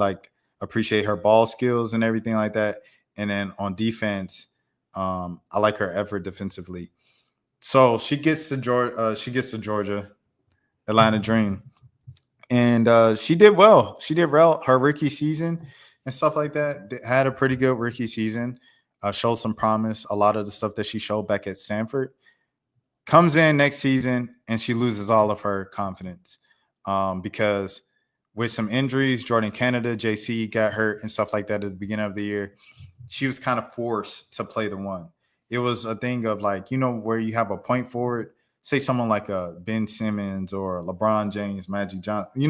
appreciate her ball skills and everything like that. And then on defense, I like her effort defensively. So she gets to Georgia, Atlanta Dream, and she did well. She did well her rookie season and stuff like that. Had a pretty good rookie season. Showed some promise. A lot of the stuff that she showed back at Stanford. Comes in next season and she loses all of her confidence because with some injuries, Jordan Canada, JC got hurt and stuff like that at the beginning of the year. She was kind of forced to play the one. It was a thing of where you have a point forward, say someone like Ben Simmons or LeBron James, Magic Johnson,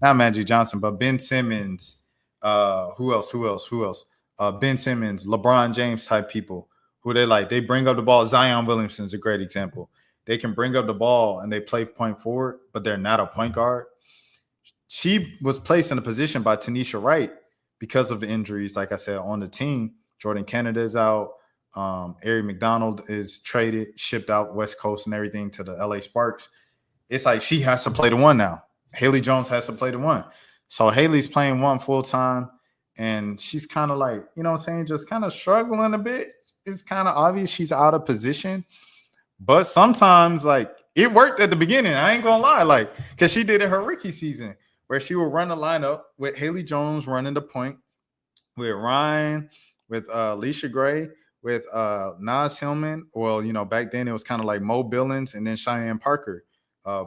not Magic Johnson, but Ben Simmons. Who else? Ben Simmons, LeBron James type people who they bring up the ball. Zion Williamson is a great example. They can bring up the ball and they play point forward, but they're not a point guard. She was placed in a position by Tanisha Wright because of the injuries, like I said, on the team. Jordan Canada is out. Ari McDonald is traded, shipped out West Coast and everything to the LA Sparks. It's like she has to play the one now. Haley Jones has to play the one. So Haley's playing one full time, and she's kind of just kind of struggling a bit. It's kind of obvious she's out of position. But sometimes, it worked at the beginning. I ain't going to lie, because she did it her rookie season, where she would run the lineup with Haley Jones running the point, with Ryan, with Leisha Gray, with Nas Hillman. Well, back then it was kind of like Mo Billings and then Cheyenne Parker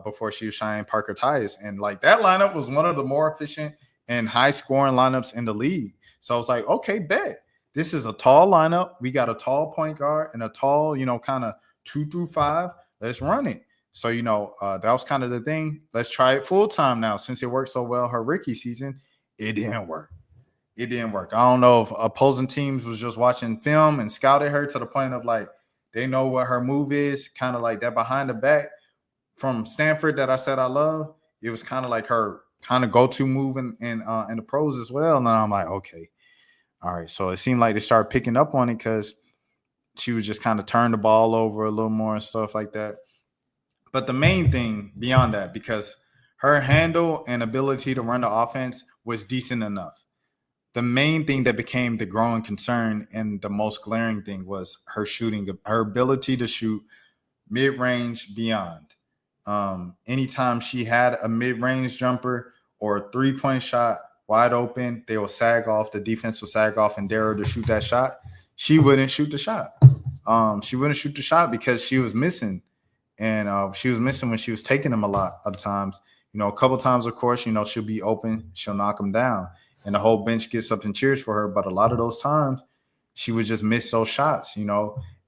before she was Cheyenne Parker Tyus. And that lineup was one of the more efficient and high-scoring lineups in the league. So I was like, okay, bet. This is a tall lineup. We got a tall point guard and a tall, kind of 2 through 5. Let's run it. So, that was kind of the thing. Let's try it full time now. Since it worked so well her rookie season, it didn't work. I don't know if opposing teams was just watching film and scouted her to the point of they know what her move is, kind of like that behind the back from Stanford that I said I love. It was kind of like her kind of go-to move in the pros as well. And then I'm like, okay. All right. So it seemed like they started picking up on it because she was just kind of turn the ball over a little more and stuff like that. But the main thing beyond that, because her handle and ability to run the offense was decent enough. The main thing that became the growing concern and the most glaring thing was her shooting, her ability to shoot mid-range beyond. Anytime she had a mid-range jumper or a three-point shot wide open, they will sag off. The defense will sag off and dare her to shoot that shot. She wouldn't shoot the shot. She wouldn't shoot the shot because she was missing. And she was missing when she was taking them a lot of times. A couple times, of course, she'll be open. She'll knock them down. And the whole bench gets up and cheers for her. But a lot of those times, she would just miss those shots,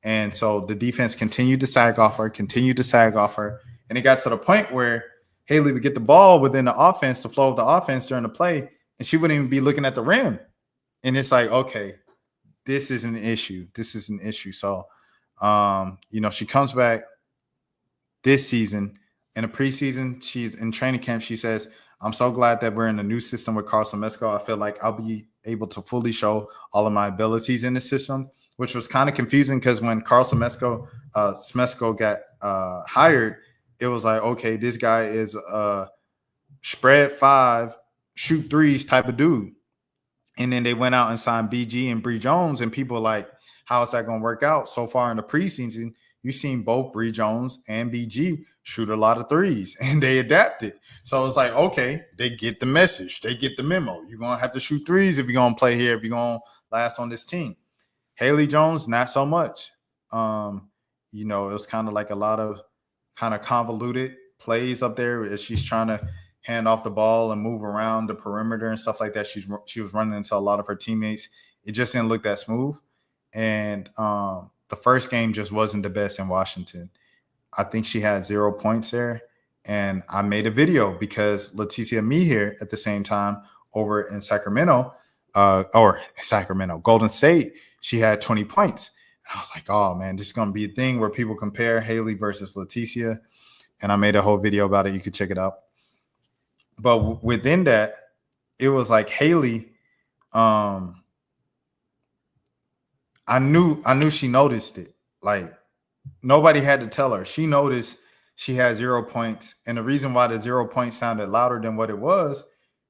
And so the defense continued to sag off her. And it got to the point where Haley would get the ball within the offense, the flow of the offense during the play, and she wouldn't even be looking at the rim. And it's like, okay, this is an issue. So, she comes back this season. In the preseason, she's in training camp. She says, I'm so glad that we're in a new system with Carl Semesco. I feel like I'll be able to fully show all of my abilities in the system, which was kind of confusing because when Carl Semesco got hired, it was like, okay, this guy is a spread 5, shoot 3s type of dude. And then they went out and signed BG and Bree Jones, and people like, how is that going to work out? So far in the preseason, you've seen both Bree Jones and BG shoot a lot of 3s, and they adapted. So it's like, okay, they get the message. They get the memo. You're going to have to shoot 3s if you're going to play here, if you're going to last on this team. Haley Jones, not so much. It was kind of like a lot of kind of convoluted plays up there as she's trying to hand off the ball and move around the perimeter and stuff like that. She was running into a lot of her teammates. It just didn't look that smooth. And the first game just wasn't the best in Washington. I think she had 0 points there. And I made a video because Leticia Me here at the same time over in Golden State, she had 20 points. And I was like, oh, man, this is going to be a thing where people compare Haley versus Leticia. And I made a whole video about it. You could check it out. But within that, it was like Haley, I knew she noticed it. Like, nobody had to tell her. She noticed she had 0 points. And the reason why the 0 points sounded louder than what it was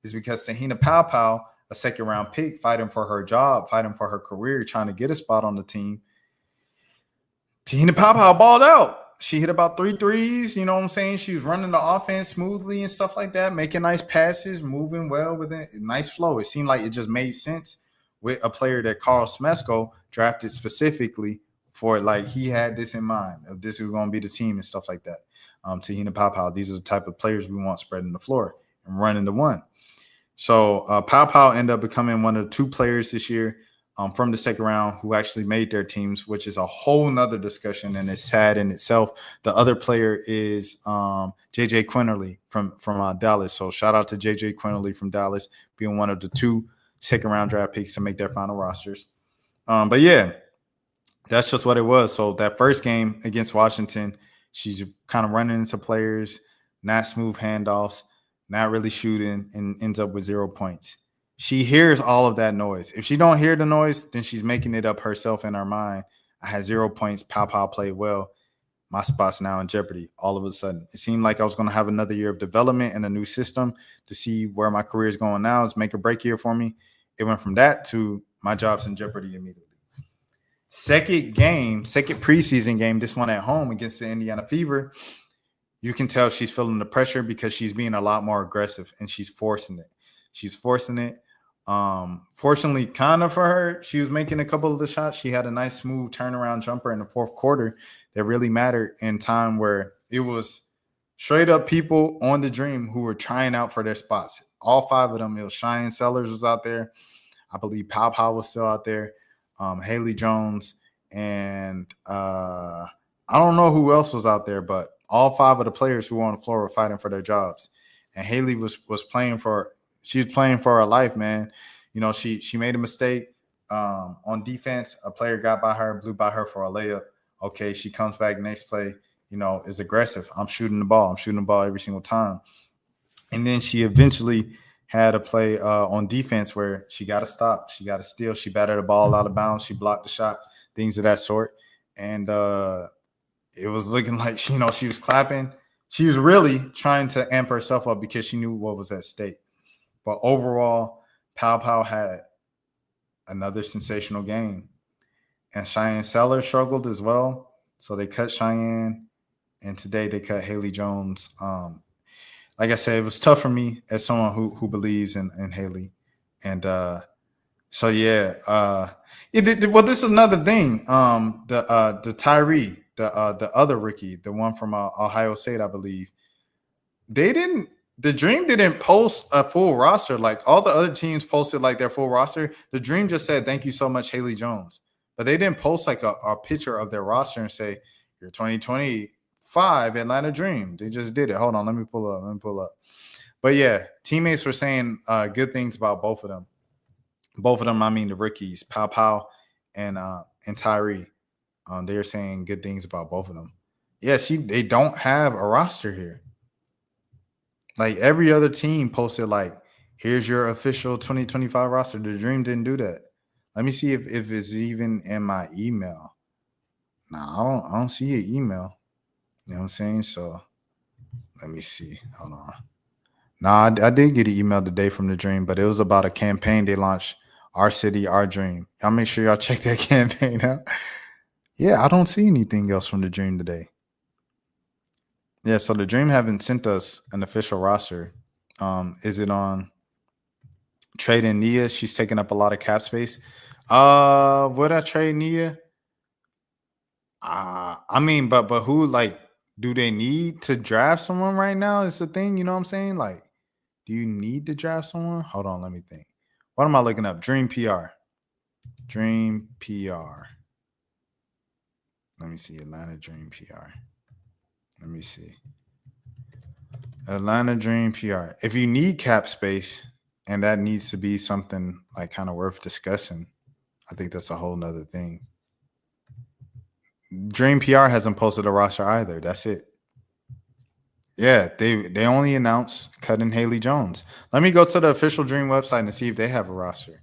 is because Tahina Pow, a second-round pick, fighting for her job, fighting for her career, trying to get a spot on the team. Tahina Pow balled out. She hit about 3 threes. You know what I'm saying? She was running the offense smoothly and stuff like that, making nice passes, moving well with it. Nice flow. It seemed like it just made sense with a player that Carl Smesko drafted specifically for it. Like, he had this in mind, if this was going to be the team and stuff like that. Tahina Pow, these are the type of players we want spreading the floor and running the one. So Pow ended up becoming one of the 2 players this year from the second round who actually made their teams, which is a whole nother discussion, and it's sad in itself. The other player is JJ Quinterly from Dallas. So shout out to JJ Quinterly from Dallas being one of the 2 second-round draft picks to make their final rosters. But, yeah, that's just what it was. So that first game against Washington, she's kind of running into players, not smooth handoffs, not really shooting, and ends up with 0 points. She hears all of that noise. If she don't hear the noise, then she's making it up herself in her mind. I had 0 points. Pow played well. My spot's now in jeopardy all of a sudden. It seemed like I was going to have another year of development and a new system to see where my career is going now. It's make or break year for me. It went from that to my job's in jeopardy immediately. Second preseason game, this one at home against the Indiana Fever, you can tell she's feeling the pressure because she's being a lot more aggressive and she's forcing it. Fortunately, kind of for her, she was making a couple of the shots. She had a nice smooth turnaround jumper in the fourth quarter that really mattered in time where it was straight up people on the Dream who were trying out for their spots. All 5 of them. It was Cheyenne Sellers was out there. I believe Pow was still out there. Haley Jones, and I don't know who else was out there, but all 5 of the players who were on the floor were fighting for their jobs. And Haley was playing for her life, man. You know, she made a mistake on defense. A player got by her, blew by her for a layup. Okay, she comes back next play, you know, is aggressive. I'm shooting the ball every single time. And then she eventually had a play on defense where she got to stop. She got to steal. She batted the ball out of bounds. She blocked the shot, things of that sort. And it was looking like, you know, she was clapping. She was really trying to amp herself up because she knew what was at stake. But overall, Pow had another sensational game. And Cheyenne Sellers struggled as well. So they cut Cheyenne. And today they cut Haley Jones. Like I said, it was tough for me as someone who believes in Haley. And so, yeah. Well, this is another thing. The Tyree, the other rookie, the one from Ohio State, I believe, the Dream didn't post a full roster. Like all the other teams posted like their full roster. The Dream just said, "Thank you so much, Haley Jones." But they didn't post like a picture of their roster and say, "You're 2025 Atlanta Dream." They just did it. Hold on, let me pull up. But yeah, teammates were saying good things about both of them. Both of them, I mean the rookies, Pow and Tyree. They're saying good things about both of them. Yeah, they don't have a roster here. Like every other team posted like, here's your official 2025 roster. The Dream didn't do that. Let me see if it's even in my email. Nah, I don't see your email. You know what I'm saying? So let me see. Hold on. Nah, I did get an email today from the Dream, but it was about a campaign they launched, Our City, Our Dream. Y'all make sure y'all check that campaign out. Yeah, I don't see anything else from the Dream today. Yeah, so the Dream haven't sent us an official roster. Is it on trade in Nia? She's taking up a lot of cap space. Would I trade Nia? I mean, but who, like, do they need to draft someone right now? Is the thing, you know what I'm saying? Like, do you need to draft someone? Hold on, let me think. What am I looking up? Dream PR. Dream PR. Let me see. Atlanta Dream PR. Let me see. Atlanta Dream PR. If you need cap space and that needs to be something like kind of worth discussing, I think that's a whole nother thing. Dream PR hasn't posted a roster either. That's it. Yeah, they only announced cutting Haley Jones. Let me go to the official Dream website and see if they have a roster.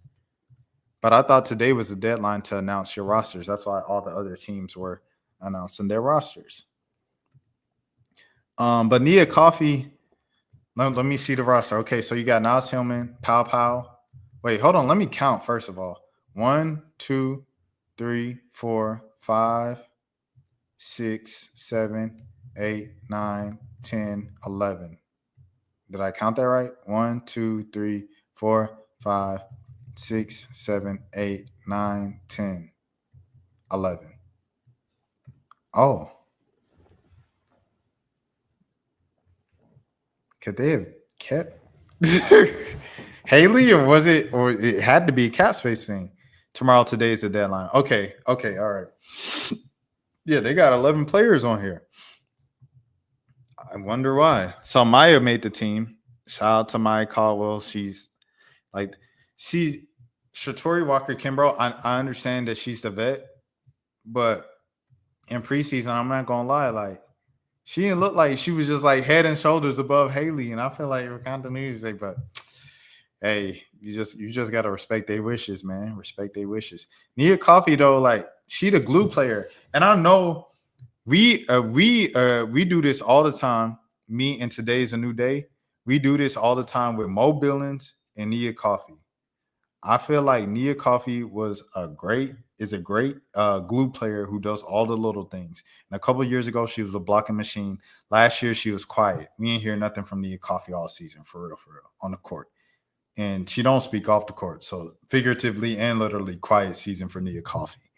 But I thought today was the deadline to announce your rosters. That's why all the other teams were announcing their rosters. But Nia Coffee, let me see the roster. Okay, so you got Nas Hillman, Pow Pow. Wait, hold on. Let me count first of all. 1, 2, 3, 4, 5, 6, 7, 8, 9, 10, 11. Did I count that right? 1, 2, 3, 4, 5, 6, 7, 8, 9, 10, 11. Oh. Could they have kept Haley, or it had to be a cap space thing? Tomorrow, today is the deadline. Okay, all right. Yeah, they got 11 players on here. I wonder why. So Maya made the team. Shout out to Maya Caldwell. She's Shatori Walker Kimbrough. I understand that she's the vet, but in preseason, I'm not gonna lie, like she didn't look like she was just like head and shoulders above Haley. And I feel like for continuity's sake, but hey, you just gotta respect their wishes, man. Respect their wishes. Nia Coffee though, like she the glue player, and I know we do this all the time. Me and Today's a New Day. We do this all the time with Mo Billings and Nia Coffee. I feel like Nia Coffee is a great glue player who does all the little things. And a couple of years ago, she was a blocking machine. Last year, she was quiet. We ain't hear nothing from Nia Coffee all season, for real, on the court. And she don't speak off the court. So figuratively and literally quiet season for Nia Coffee.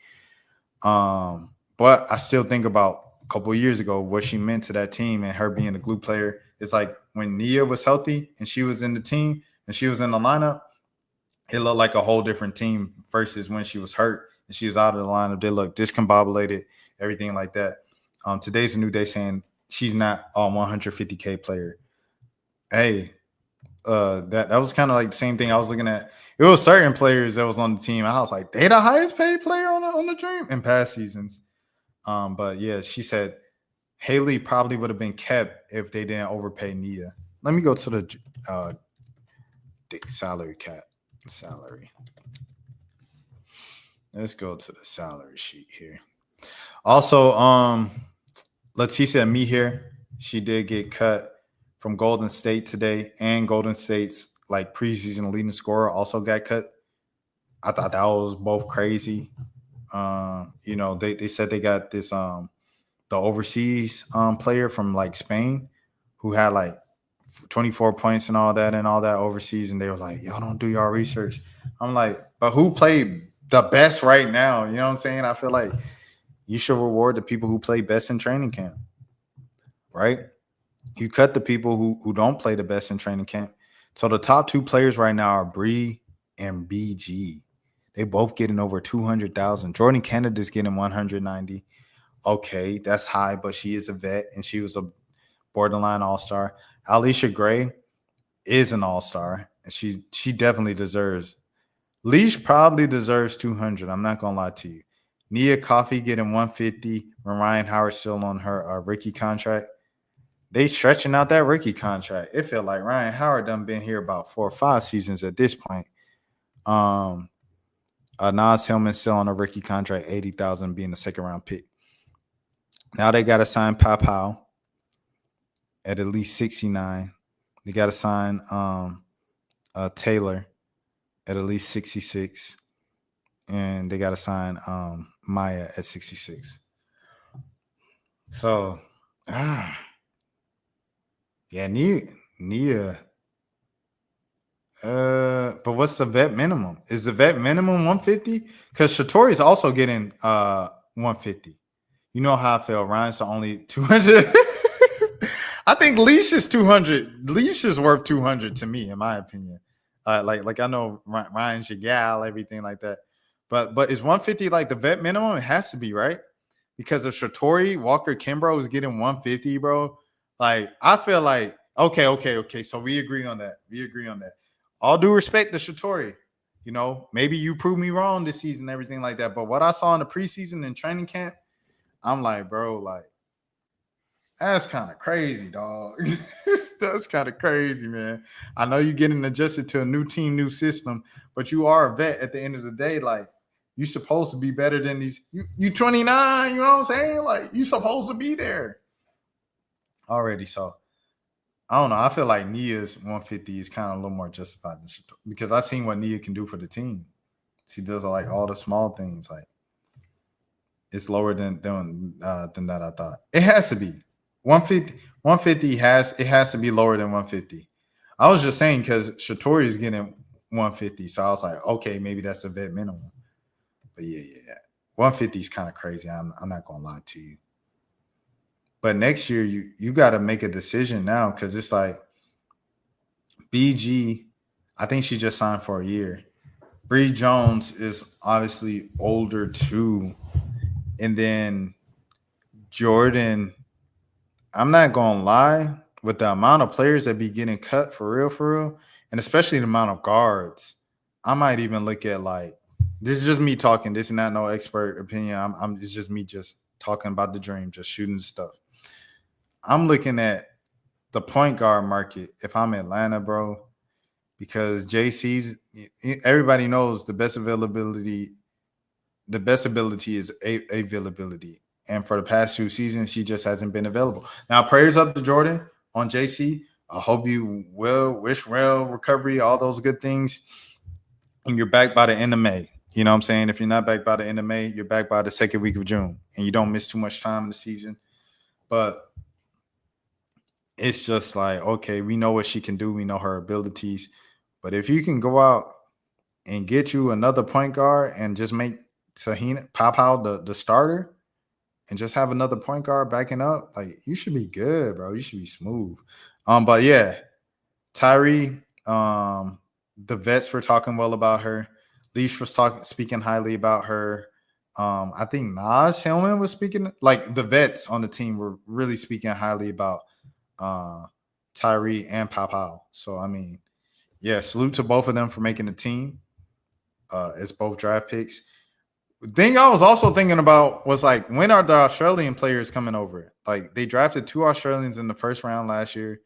But I still think about a couple of years ago what she meant to that team and her being a glue player. It's like when Nia was healthy and she was in the team and she was in the lineup, it looked like a whole different team versus when she was hurt and she was out of the lineup. They looked discombobulated, everything like that. Today's a New Day saying she's not a 150K player. Hey, that was kind of like the same thing I was looking at. It was certain players that was on the team. I was like, they the highest paid player on the Dream in past seasons. But yeah, she said Haley probably would have been kept if they didn't overpay Nia. Let me go to the salary cap. Salary. Let's go to the salary sheet here. Also, Leticia Me here. She did get cut from Golden State today, and Golden State's like preseason leading scorer also got cut. I thought that was both crazy. They said they got this the overseas player from like Spain who had like 24 points and all that overseas, and they were like, y'all don't do y'all research. I'm like, but who played the best right now? You know what I'm saying? I feel like you should reward the people who play best in training camp, right? You cut the people who don't play the best in training camp. So the top two players right now are Bree and BG. They both getting over 200,000. Jordan Canada's getting 190. Okay, that's high, but she is a vet and she was a borderline all-star. Alicia Gray is an all-star, and she definitely deserves. Leash probably deserves 200. I'm not gonna lie to you. Nia Coffee getting 150 when Ryan Howard's still on her rookie contract. They stretching out that rookie contract. It felt like Ryan Howard done been here about 4 or 5 seasons at this point. Nas Hillman still on a rookie contract, 80,000 being a second-round pick. Now they got to sign Pow at least 69. They got to sign Taylor at least 66. And they got to sign Maya at 66. So, yeah, Nia. But what's the vet minimum? Is the vet minimum 150? Because Shatori's also getting 150. You know how I feel. Ryan's only 200. I think Leash is 200. Leash is worth 200 to me, in my opinion. Like I know Ryan's your gal, everything like that. But is 150 like the vet minimum? It has to be, right? Because if Shatori Walker Kimbrough is getting 150, bro, like I feel like okay. So we agree on that. All due respect to Shatori. You know, maybe you proved me wrong this season, everything like that. But what I saw in the preseason and training camp, I'm like, bro, like, that's kind of crazy, dog. That's kind of crazy, man. I know you're getting adjusted to a new team, new system, but you are a vet at the end of the day. Like, you're supposed to be better than these. You 29, you know what I'm saying? Like, you're supposed to be there. already. So I don't know. I feel like Nia's 150 is kind of a little more justified than Shatori, because I seen what Nia can do for the team. She does like all the small things. Like it's lower than that. I thought it has to be 150. 150 has to be lower than 150. I was just saying because Shatori is getting 150, so I was like, okay, maybe that's a vet minimum. But yeah. 150 is kind of crazy. I'm not gonna lie to you. But next year you got to make a decision now, because it's like BG. I think she just signed for a year. Bree Jones is obviously older too, and then Jordan. I'm not gonna lie, with the amount of players that be getting cut for real, and especially the amount of guards, I might even look at like, this is just me talking. This is not no expert opinion. It's just me just talking about the dream, just shooting stuff. I'm looking at the point guard market if I'm Atlanta, bro, because JC's, everybody knows the best ability is availability. And for the past 2 seasons, she just hasn't been available. Now, prayers up to Jordan on JC. I hope you wish well recovery, all those good things. And you're back by the end of May. You know what I'm saying? If you're not back by the end of May, you're back by the second week of June. And you don't miss too much time in the season. But it's just like, okay, we know what she can do. We know her abilities. But if you can go out and get you another point guard and just make Tahina pop out the starter, and just have another point guard backing up, like, you should be good, bro. You should be smooth. But yeah, Tyree, the vets were talking well about her. Leash was speaking highly about her. I think Nas Hillman was speaking, like the vets on the team were really speaking highly about Tyree and Papao. So I mean, yeah, salute to both of them for making the team. As both draft picks. The thing I was also thinking about was like, when are the Australian players coming over? Like, they drafted 2 Australians in the first round last year.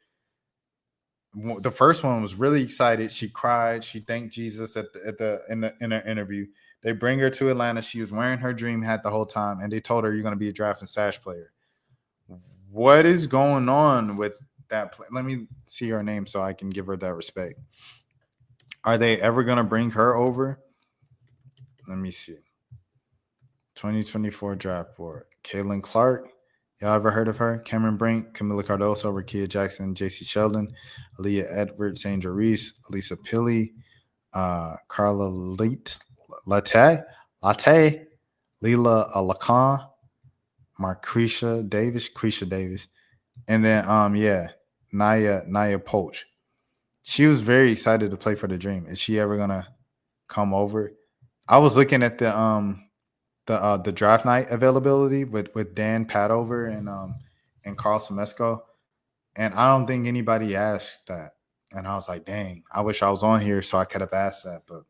The first one was really excited. She cried. She thanked Jesus in her interview. They bring her to Atlanta. She was wearing her dream hat the whole time, and they told her, you're going to be a draft and stash player. What is going on with that? Let me see her name so I can give her that respect. Are they ever going to bring her over? Let me see. 2024 draft board. Caitlin Clark. Y'all ever heard of her? Cameron Brink, Camila Cardoso, Rakia Jackson, JC Sheldon, Aaliyah Edwards, Angel Reese, Elisa Pilley, Carla Latte, Leela Lacan, Marquisha Davis, and then Naya Poach. She was very excited to play for the Dream. Is she ever gonna come over? I was looking at the draft night availability with Dan Padover and Carl Semesco, and I don't think anybody asked that. And I was like, dang, I wish I was on here so I could have asked that. But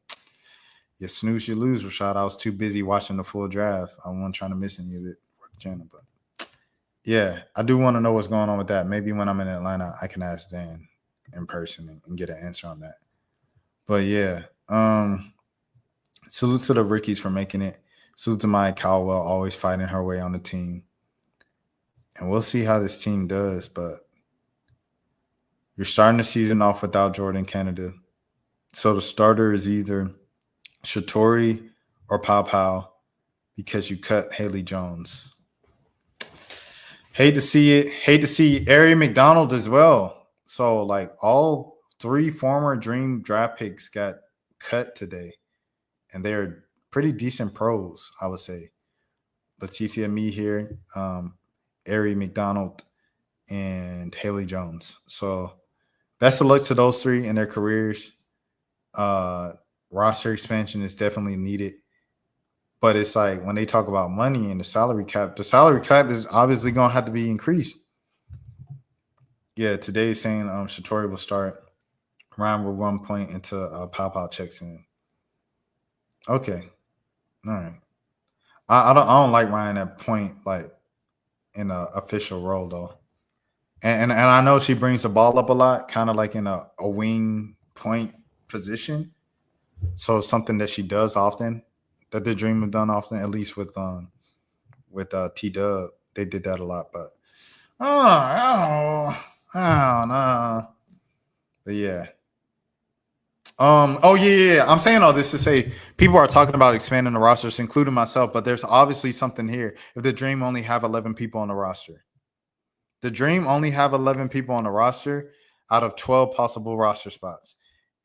you snooze, you lose, Rashad. I was too busy watching the full draft. I wasn't trying to miss any of it for the channel. But yeah, I do want to know what's going on with that. Maybe when I'm in Atlanta, I can ask Dan in person and get an answer on that. But yeah, salute to the rookies for making it. Salute to Maya Caldwell, always fighting her way on the team. And we'll see how this team does, but you're starting the season off without Jordan Canada. So the starter is either Shatori or Pau because you cut Haley Jones. Hate to see it. Hate to see Ari McDonald as well. So, like, all 3 former Dream draft picks got cut today, and they're pretty decent pros, I would say. Leticia Me here, Ari McDonald, and Haley Jones. So best of luck to those 3 in their careers. Roster expansion is definitely needed. But it's like, when they talk about money and the salary cap is obviously going to have to be increased. Yeah, today is saying Shatori will start. Ryan will 1 point until Pau checks in. Okay. All right. I don't like Ryan at point, like, in an official role, though. And I know she brings the ball up a lot, kind of like in a wing point position. So it's something that she does often, that the Dream have done often, at least with T-Dub. They did that a lot. But I don't know. But yeah. Oh yeah. I'm saying all this to say people are talking about expanding the rosters, including myself, but there's obviously something here. If the Dream only have 11 people on the roster. The Dream only have 11 people on the roster out of 12 possible roster spots.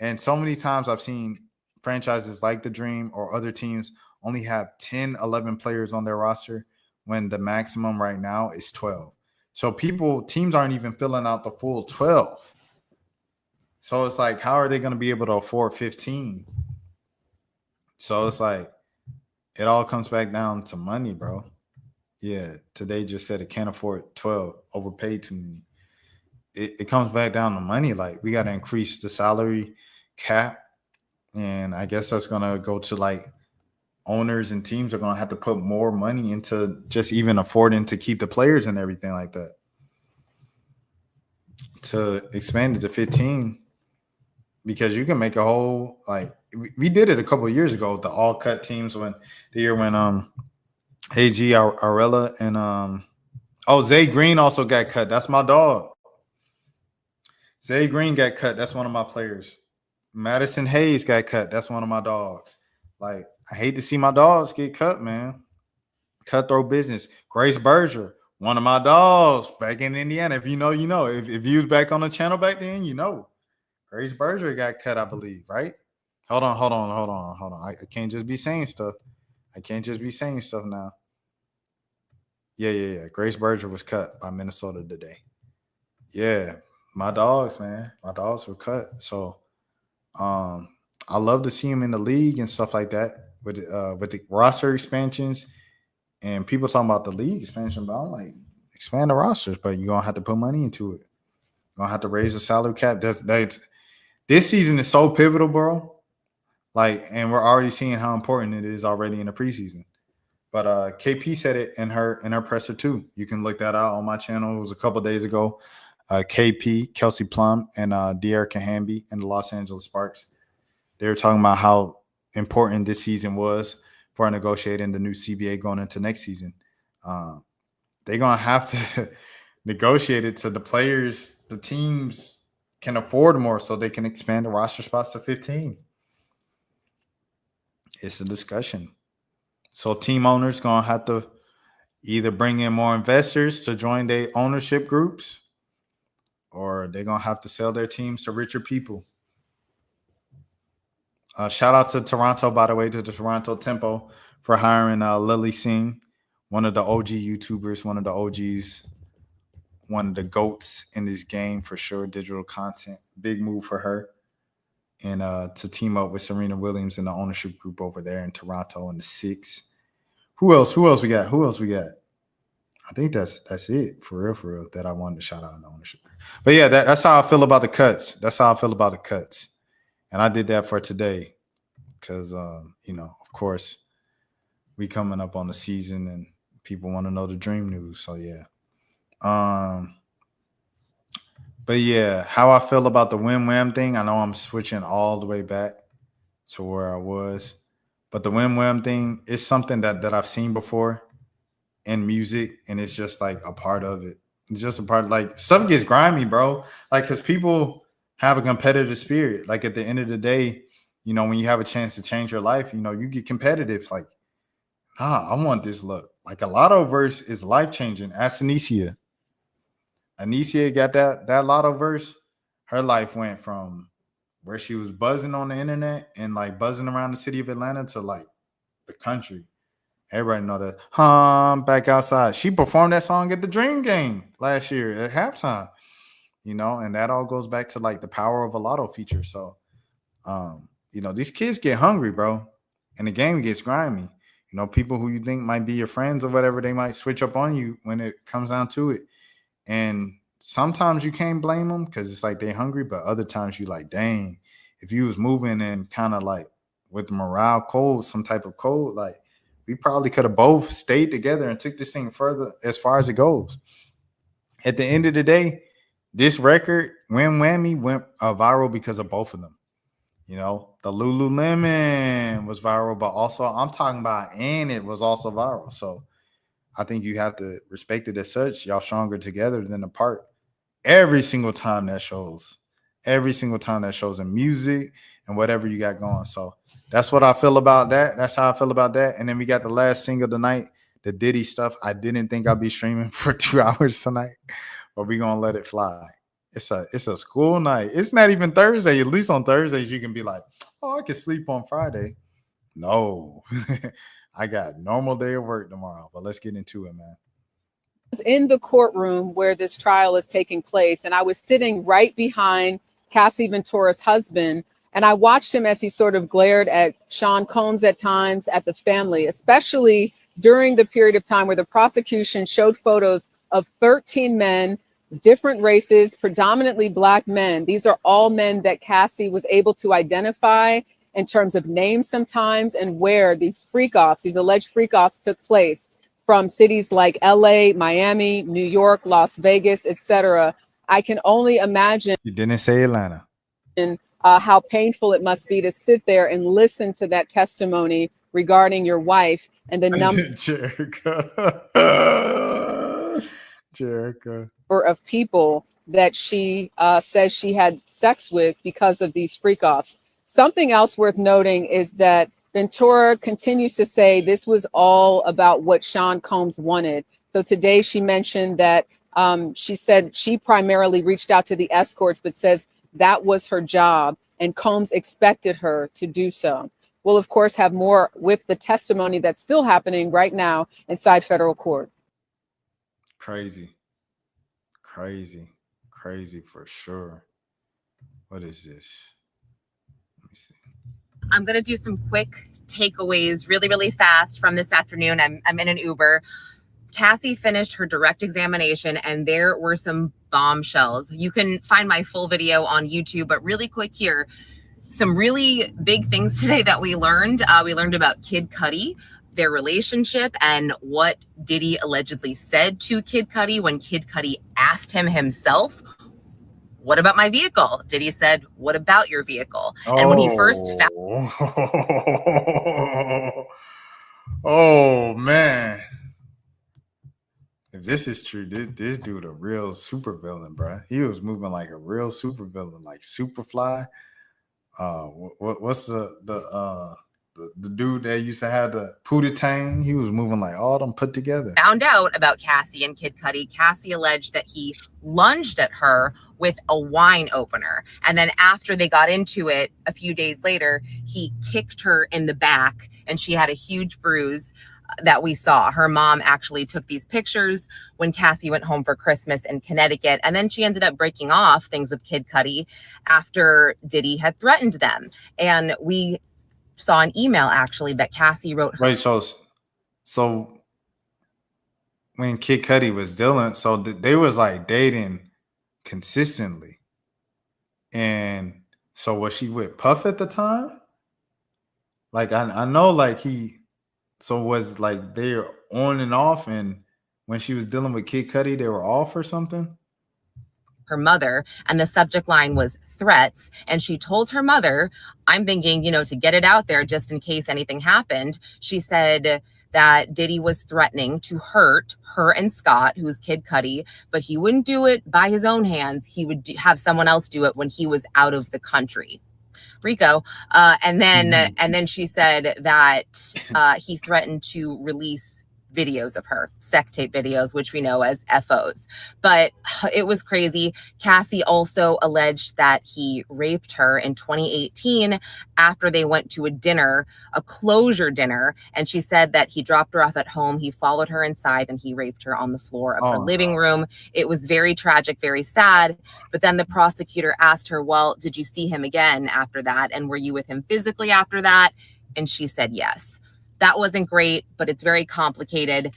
And so many times I've seen franchises like the Dream or other teams only have 10, 11 players on their roster when the maximum right now is 12. So teams aren't even filling out the full 12. So it's like, how are they going to be able to afford 15? So it's like, it all comes back down to money, bro. Yeah, today just said it can't afford 12, overpaid too many. It comes back down to money. Like, we got to increase the salary cap. And I guess that's going to go to like owners and teams are going to have to put more money into just even affording to keep the players and everything like that. To expand it to 15, because you can make a whole, like, we did it a couple of years ago with the all cut teams when AG Arella and Zay Green also got cut. That's my dog. Zay Green got cut. That's one of my players. Madison Hayes got cut. That's one of my dogs. Like, I hate to see my dogs get cut, man. Cutthroat business. Grace Berger, one of my dogs back in Indiana. If you know, you know. If you was back on the channel back then, you know. Grace Berger got cut, I believe, right? Hold on. I can't just be saying stuff. I can't just be saying stuff now. Yeah. Grace Berger was cut by Minnesota today. Yeah, my dogs, man. My dogs were cut. So I love to see him in the league and stuff like that with the roster expansions and people talking about the league expansion. But I'm like, expand the rosters, but you're gonna have to put money into it. You're gonna have to raise the salary cap. This season is so pivotal, bro. Like, and we're already seeing how important it is already in the preseason. But KP said it in her presser too. You can look that out on my channel. It was a couple days ago. KP, Kelsey Plum, and De'Erica Hamby and the Los Angeles Sparks. They were talking about how important this season was for negotiating the new CBA going into next season. They're going to have to negotiate it so the players, the teams can afford more so they can expand the roster spots to 15. It's a discussion. So team owners going to have to either bring in more investors to join their ownership groups, or they're going to have to sell their teams to richer people. Shout out to Toronto, by the way, to the Toronto Tempo for hiring Lily Singh, one of the OG YouTubers, one of the OGs, one of the GOATs in this game for sure, digital content. Big move for her. And to team up with Serena Williams and the ownership group over there in Toronto in the 6. Who else we got? I think that's it for real that I wanted to shout out in the ownership group. But yeah, that's how I feel about the cuts. And I did that for today because, of course, we coming up on the season and people want to know the Dream news. So, yeah. But, yeah, how I feel about the Whim Wham thing, I know I'm switching all the way back to where I was. But the Whim Wham thing is something that I've seen before in music, and it's just like a part of it. It's just a part of, like, stuff gets grimy, bro. Like, because people have a competitive spirit. Like, at the end of the day, when you have a chance to change your life, you get competitive. Like, I want this look. Like, a Lotto verse is life-changing. Ask Anicia. Anicia got that Lotto verse. Her life went from where she was buzzing on the internet and, like, buzzing around the city of Atlanta to, like, the country. Everybody know that. Back outside. She performed that song at the Dream Game last year at halftime. And that all goes back to, like, the power of a Lotto feature. So, these kids get hungry, bro, and the game gets grimy. People who you think might be your friends or whatever, they might switch up on you when it comes down to it. And sometimes you can't blame them because it's like they're hungry, but other times you like, dang, if you was moving and kind of like with the morale code, some type of code, like we probably could have both stayed together and took this thing further as far as it goes. At the end of the day, this record, Whim Whammie, went viral because of both of them. The Lululemon was viral, but also I'm talking about, and it was also viral. So I think you have to respect it as such. Y'all stronger together than apart. Every single time that shows. Every single time that shows in music and whatever you got going. So that's what I feel about that. That's how I feel about that. And then we got the last single tonight, the Diddy stuff. I didn't think I'd be streaming for 2 hours tonight, but we're gonna let it fly. It's a school night. It's not even Thursday. At least on Thursdays, you can be like, oh, I can sleep on Friday. No, I got normal day of work tomorrow, but let's get into it, man.
In the courtroom where this trial is taking place, and I was sitting right behind Cassie Ventura's husband, and I watched him as he sort of glared at Sean Combs at times, at the family, especially during the period of time where the prosecution showed photos of 13 men, different races, predominantly Black men. These are all men that Cassie was able to identify in terms of names sometimes and where these freak-offs, these alleged freak-offs took place from cities like LA, Miami, New York, Las Vegas, etc. I can only imagine.
You didn't say Atlanta.
How painful it must be to sit there and listen to that testimony regarding your wife and the number of people that she says she had sex with because of these freak-offs. Something else worth noting is that Ventura continues to say this was all about what Sean Combs wanted. So today she mentioned that she said she primarily reached out to the escorts, but says that was her job and Combs expected her to do so. We'll, of course, have more with the testimony that's still happening right now inside federal court.
Crazy for sure. What is this? Let me see.
I'm going to do some quick takeaways really, really fast from this afternoon. I'm in an Uber. Cassie finished her direct examination and there were some bombshells. You can find my full video on YouTube, but really quick here, some really big things today that we learned. We learned about Kid Cudi, their relationship, and what Diddy allegedly said to Kid Cudi when Kid Cudi asked him himself, what about my vehicle? Diddy said, what about your vehicle? And when he first found...
Oh, man. If this is true, this dude a real supervillain, bro. He was moving like a real supervillain, like Superfly. What's the dude that used to have the Pootie Tang? He was moving like all them put together.
Found out about Cassie and Kid Cudi. Cassie alleged that he lunged at her with a wine opener. And then after they got into it, a few days later, he kicked her in the back and she had a huge bruise that we saw. Her mom actually took these pictures when Cassie went home for Christmas in Connecticut. And then she ended up breaking off things with Kid Cudi after Diddy had threatened them. And we saw an email actually that Cassie wrote her.
Right, so when Kid Cudi was dealing, so they was like dating consistently. And so was she with Puff at the time? Like I know like so was like they're on and off, and when she was dealing with Kid Cudi, they were off or something?
Her mother, and the subject line was threats. And she told her mother, I'm thinking, to get it out there just in case anything happened. She said that Diddy was threatening to hurt her and Scott, who's Kid Cudi, but he wouldn't do it by his own hands. He would have someone else do it when he was out of the country. Rico. And then she said that he threatened to release videos of her, sex tape videos, which we know as FOs. But it was crazy. Cassie also alleged that he raped her in 2018 after they went to a dinner, a closure dinner. And she said that he dropped her off at home. He followed her inside and he raped her on the floor of her living room. It was very tragic, very sad. But then the prosecutor asked her, well, did you see him again after that? And were you with him physically after that? And she said yes. That wasn't great, but it's very complicated.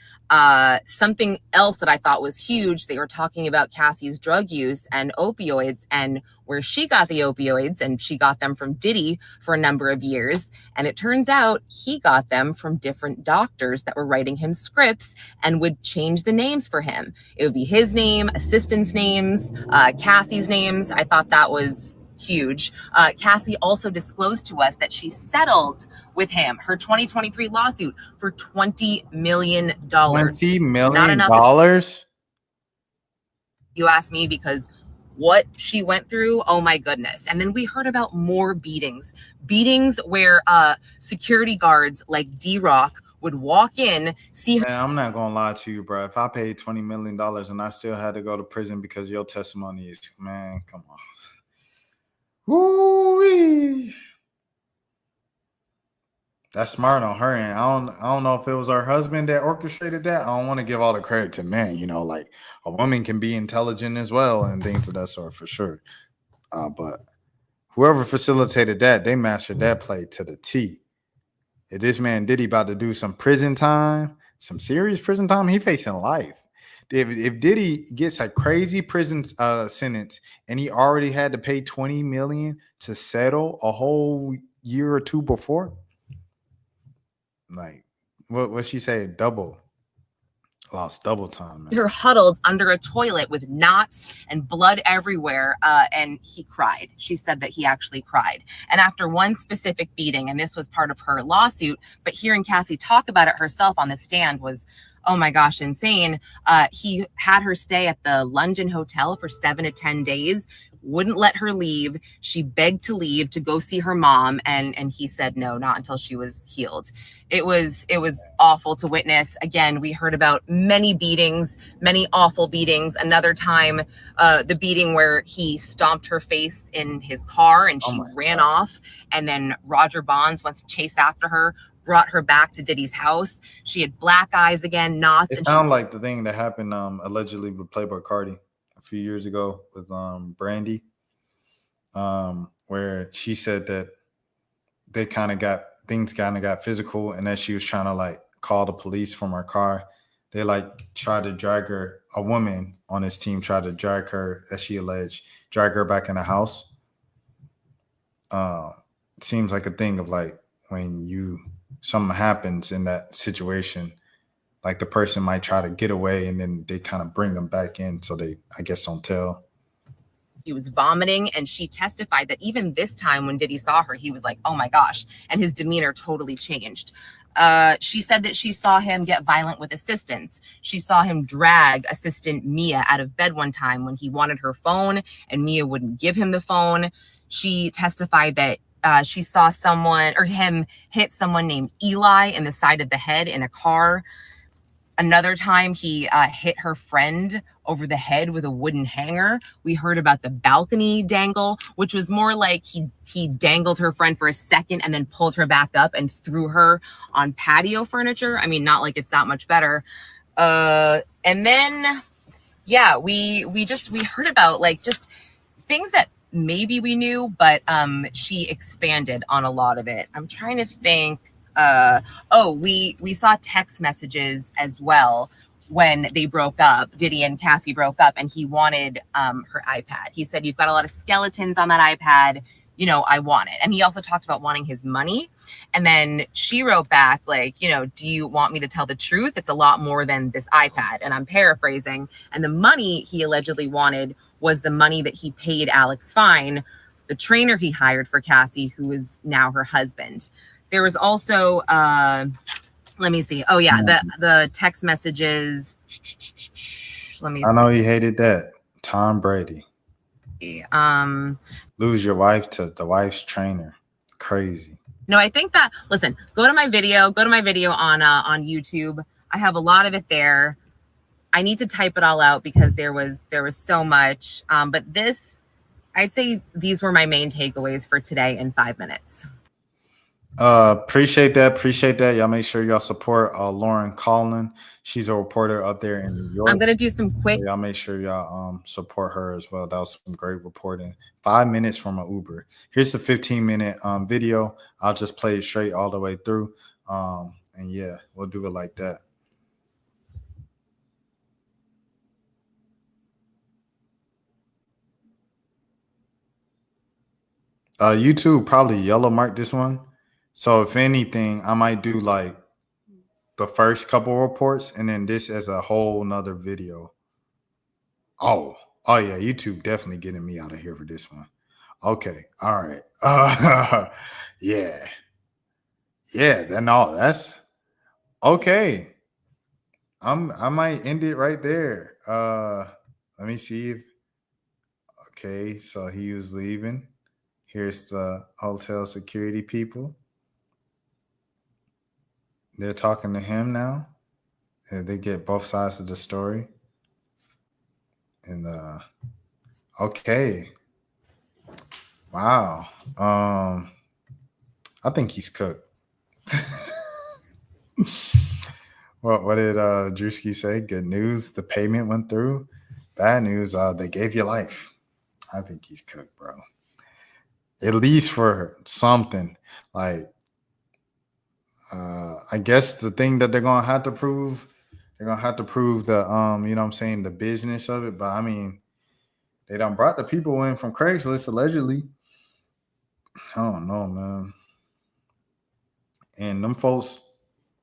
Something else that I thought was huge, they were talking about Cassie's drug use and opioids and where she got the opioids, and she got them from Diddy for a number of years. And it turns out he got them from different doctors that were writing him scripts and would change the names for him. It would be his name, assistants' names, Cassie's names. I thought that was huge. Cassie also disclosed to us that she settled with him, her 2023 lawsuit, for $20 million.
$20 million?
Not enough. You ask me, because what she went through, oh my goodness. And then we heard about more beatings where security guards like D-Rock would walk in, see her.
Man, I'm not gonna lie to you, bro. If I paid $20 million and I still had to go to prison because your testimony is, man, come on. Woo-wee. That's smart on her end. I don't know if it was her husband that orchestrated that. I don't want to give all the credit to men. You know, like a woman can be intelligent as well and things of that sort for sure. But whoever facilitated that, they mastered that play to the T. If this man Diddy about to do some prison time, some serious prison time, he facing life. If Diddy gets a crazy prison sentence and he already had to pay $20 million to settle a whole year or two before, like what she say? Lost double time. Man.
Her huddled under a toilet with knots and blood everywhere, and he cried. She said that he actually cried. And after one specific beating, and this was part of her lawsuit, but hearing Cassie talk about it herself on the stand was, oh my gosh, insane. He had her stay at the London Hotel for 7 to 10 days, wouldn't let her leave. She begged to leave to go see her mom, and he said no, not until she was healed. It was awful to witness. Again, we heard about many beatings, many awful beatings. Another time, the beating where he stomped her face in his car and she ran off, and then Roger Bonds wants to chase after her, brought her back to Diddy's house. She had black eyes again, knots.
It sounded like the thing that happened allegedly with Playboy Cardi a few years ago with Brandy, where she said that things kind of got physical, and that she was trying to like call the police from her car. They like tried to drag her, a woman on his team tried to drag her, as she alleged, drag her back in the house. It seems like a thing of like when something happens in that situation, like the person might try to get away and then they kind of bring them back in so they, I guess, don't tell.
He was vomiting, and she testified that even this time when Diddy saw her, he was like, oh my gosh, and his demeanor totally changed. She said that she saw him get violent with assistants. She saw him drag assistant Mia out of bed one time when he wanted her phone and Mia wouldn't give him the phone. She testified that she saw him hit someone named Eli in the side of the head in a car. Another time he hit her friend over the head with a wooden hanger. We heard about the balcony dangle, which was more like he dangled her friend for a second and then pulled her back up and threw her on patio furniture. I mean, not like it's that much better. And then, yeah, we heard about like just things that maybe we knew, but she expanded on a lot of it. I'm trying to think. We saw text messages as well when they broke up. Diddy and Cassie broke up, and he wanted her iPad. He said, you've got a lot of skeletons on that iPad, you know, I want it. And he also talked about wanting his money. And then she wrote back like, you know, do you want me to tell the truth? It's a lot more than this iPad. And I'm paraphrasing. And the money he allegedly wanted was the money that he paid Alex Fine, the trainer he hired for Cassie, who is now her husband. There was also, let me see. Oh yeah, the text messages. Let me see.
I know he hated that. Tom Brady. Lose your wife to the wife's trainer. Crazy.
No, I think that, listen, go to my video on YouTube. I have a lot of it there. I need to type it all out because there was so much. But this, I'd say these were my main takeaways for today in 5 minutes.
Appreciate that. Y'all make sure y'all support Lauren Collin. She's a reporter up there in New York.
I'm gonna do some quick.
Y'all make sure y'all support her as well. That was some great reporting. 5 minutes from an Uber. Here's the 15-minute video. I'll just play it straight all the way through. And yeah, we'll do it like that. YouTube probably yellow marked this one. So if anything, I might do like the first couple reports and then this as a whole nother video. Oh yeah, YouTube definitely getting me out of here for this one. Okay. All right. Yeah. Yeah. That's okay. I might end it right there. Let me see if okay, so he was leaving. Here's the hotel security people. They're talking to him now. And they get both sides of the story. And okay. Wow. I think he's cooked. What did Drewski say? Good news, the payment went through. Bad news, they gave you life. I think he's cooked, bro. At least for something. Like I guess the thing that they're gonna have to prove, the you know what I'm saying, the business of it. But I mean, they done brought the people in from Craigslist allegedly. I don't know, man. And them folks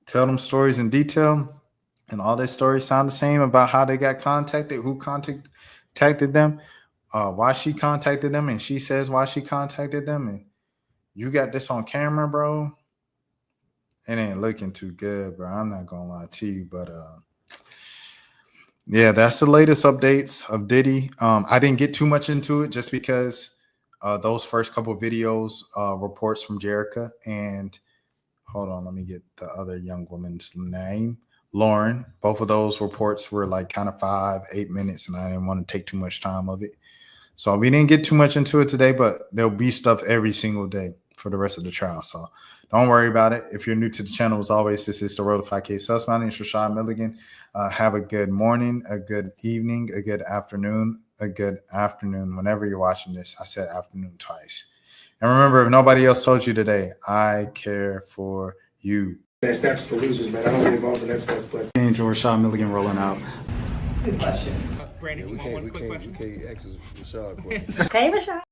tell them stories in detail, and all their stories sound the same about how they got contacted, who contacted them, why she contacted them, and she says why she contacted them. And you got this on camera, bro. It ain't looking too good, bro. I'm not gonna lie to you, but yeah, that's the latest updates of Diddy. I didn't get too much into it just because those first couple of videos, reports from Jerica, and hold on, let me get the other young woman's name, Lauren. Both of those reports were like kind of 5-8 minutes, and I didn't want to take too much time of it. So we didn't get too much into it today, but there'll be stuff every single day for the rest of the trial. So don't worry about it. If you're new to the channel, as always, this is the Road to 5K Subs. My name is Rashad Milligan. Have a good morning, a good evening, a good afternoon, whenever you're watching this. I said afternoon twice. And remember, if nobody else told you today, I care for you.
That's for losers, man. I don't get involved in that stuff. But
Angel Rashad Milligan rolling out.
That's a good question.
Brandon, we can't ask Rashad questions.
Hey, Rashad.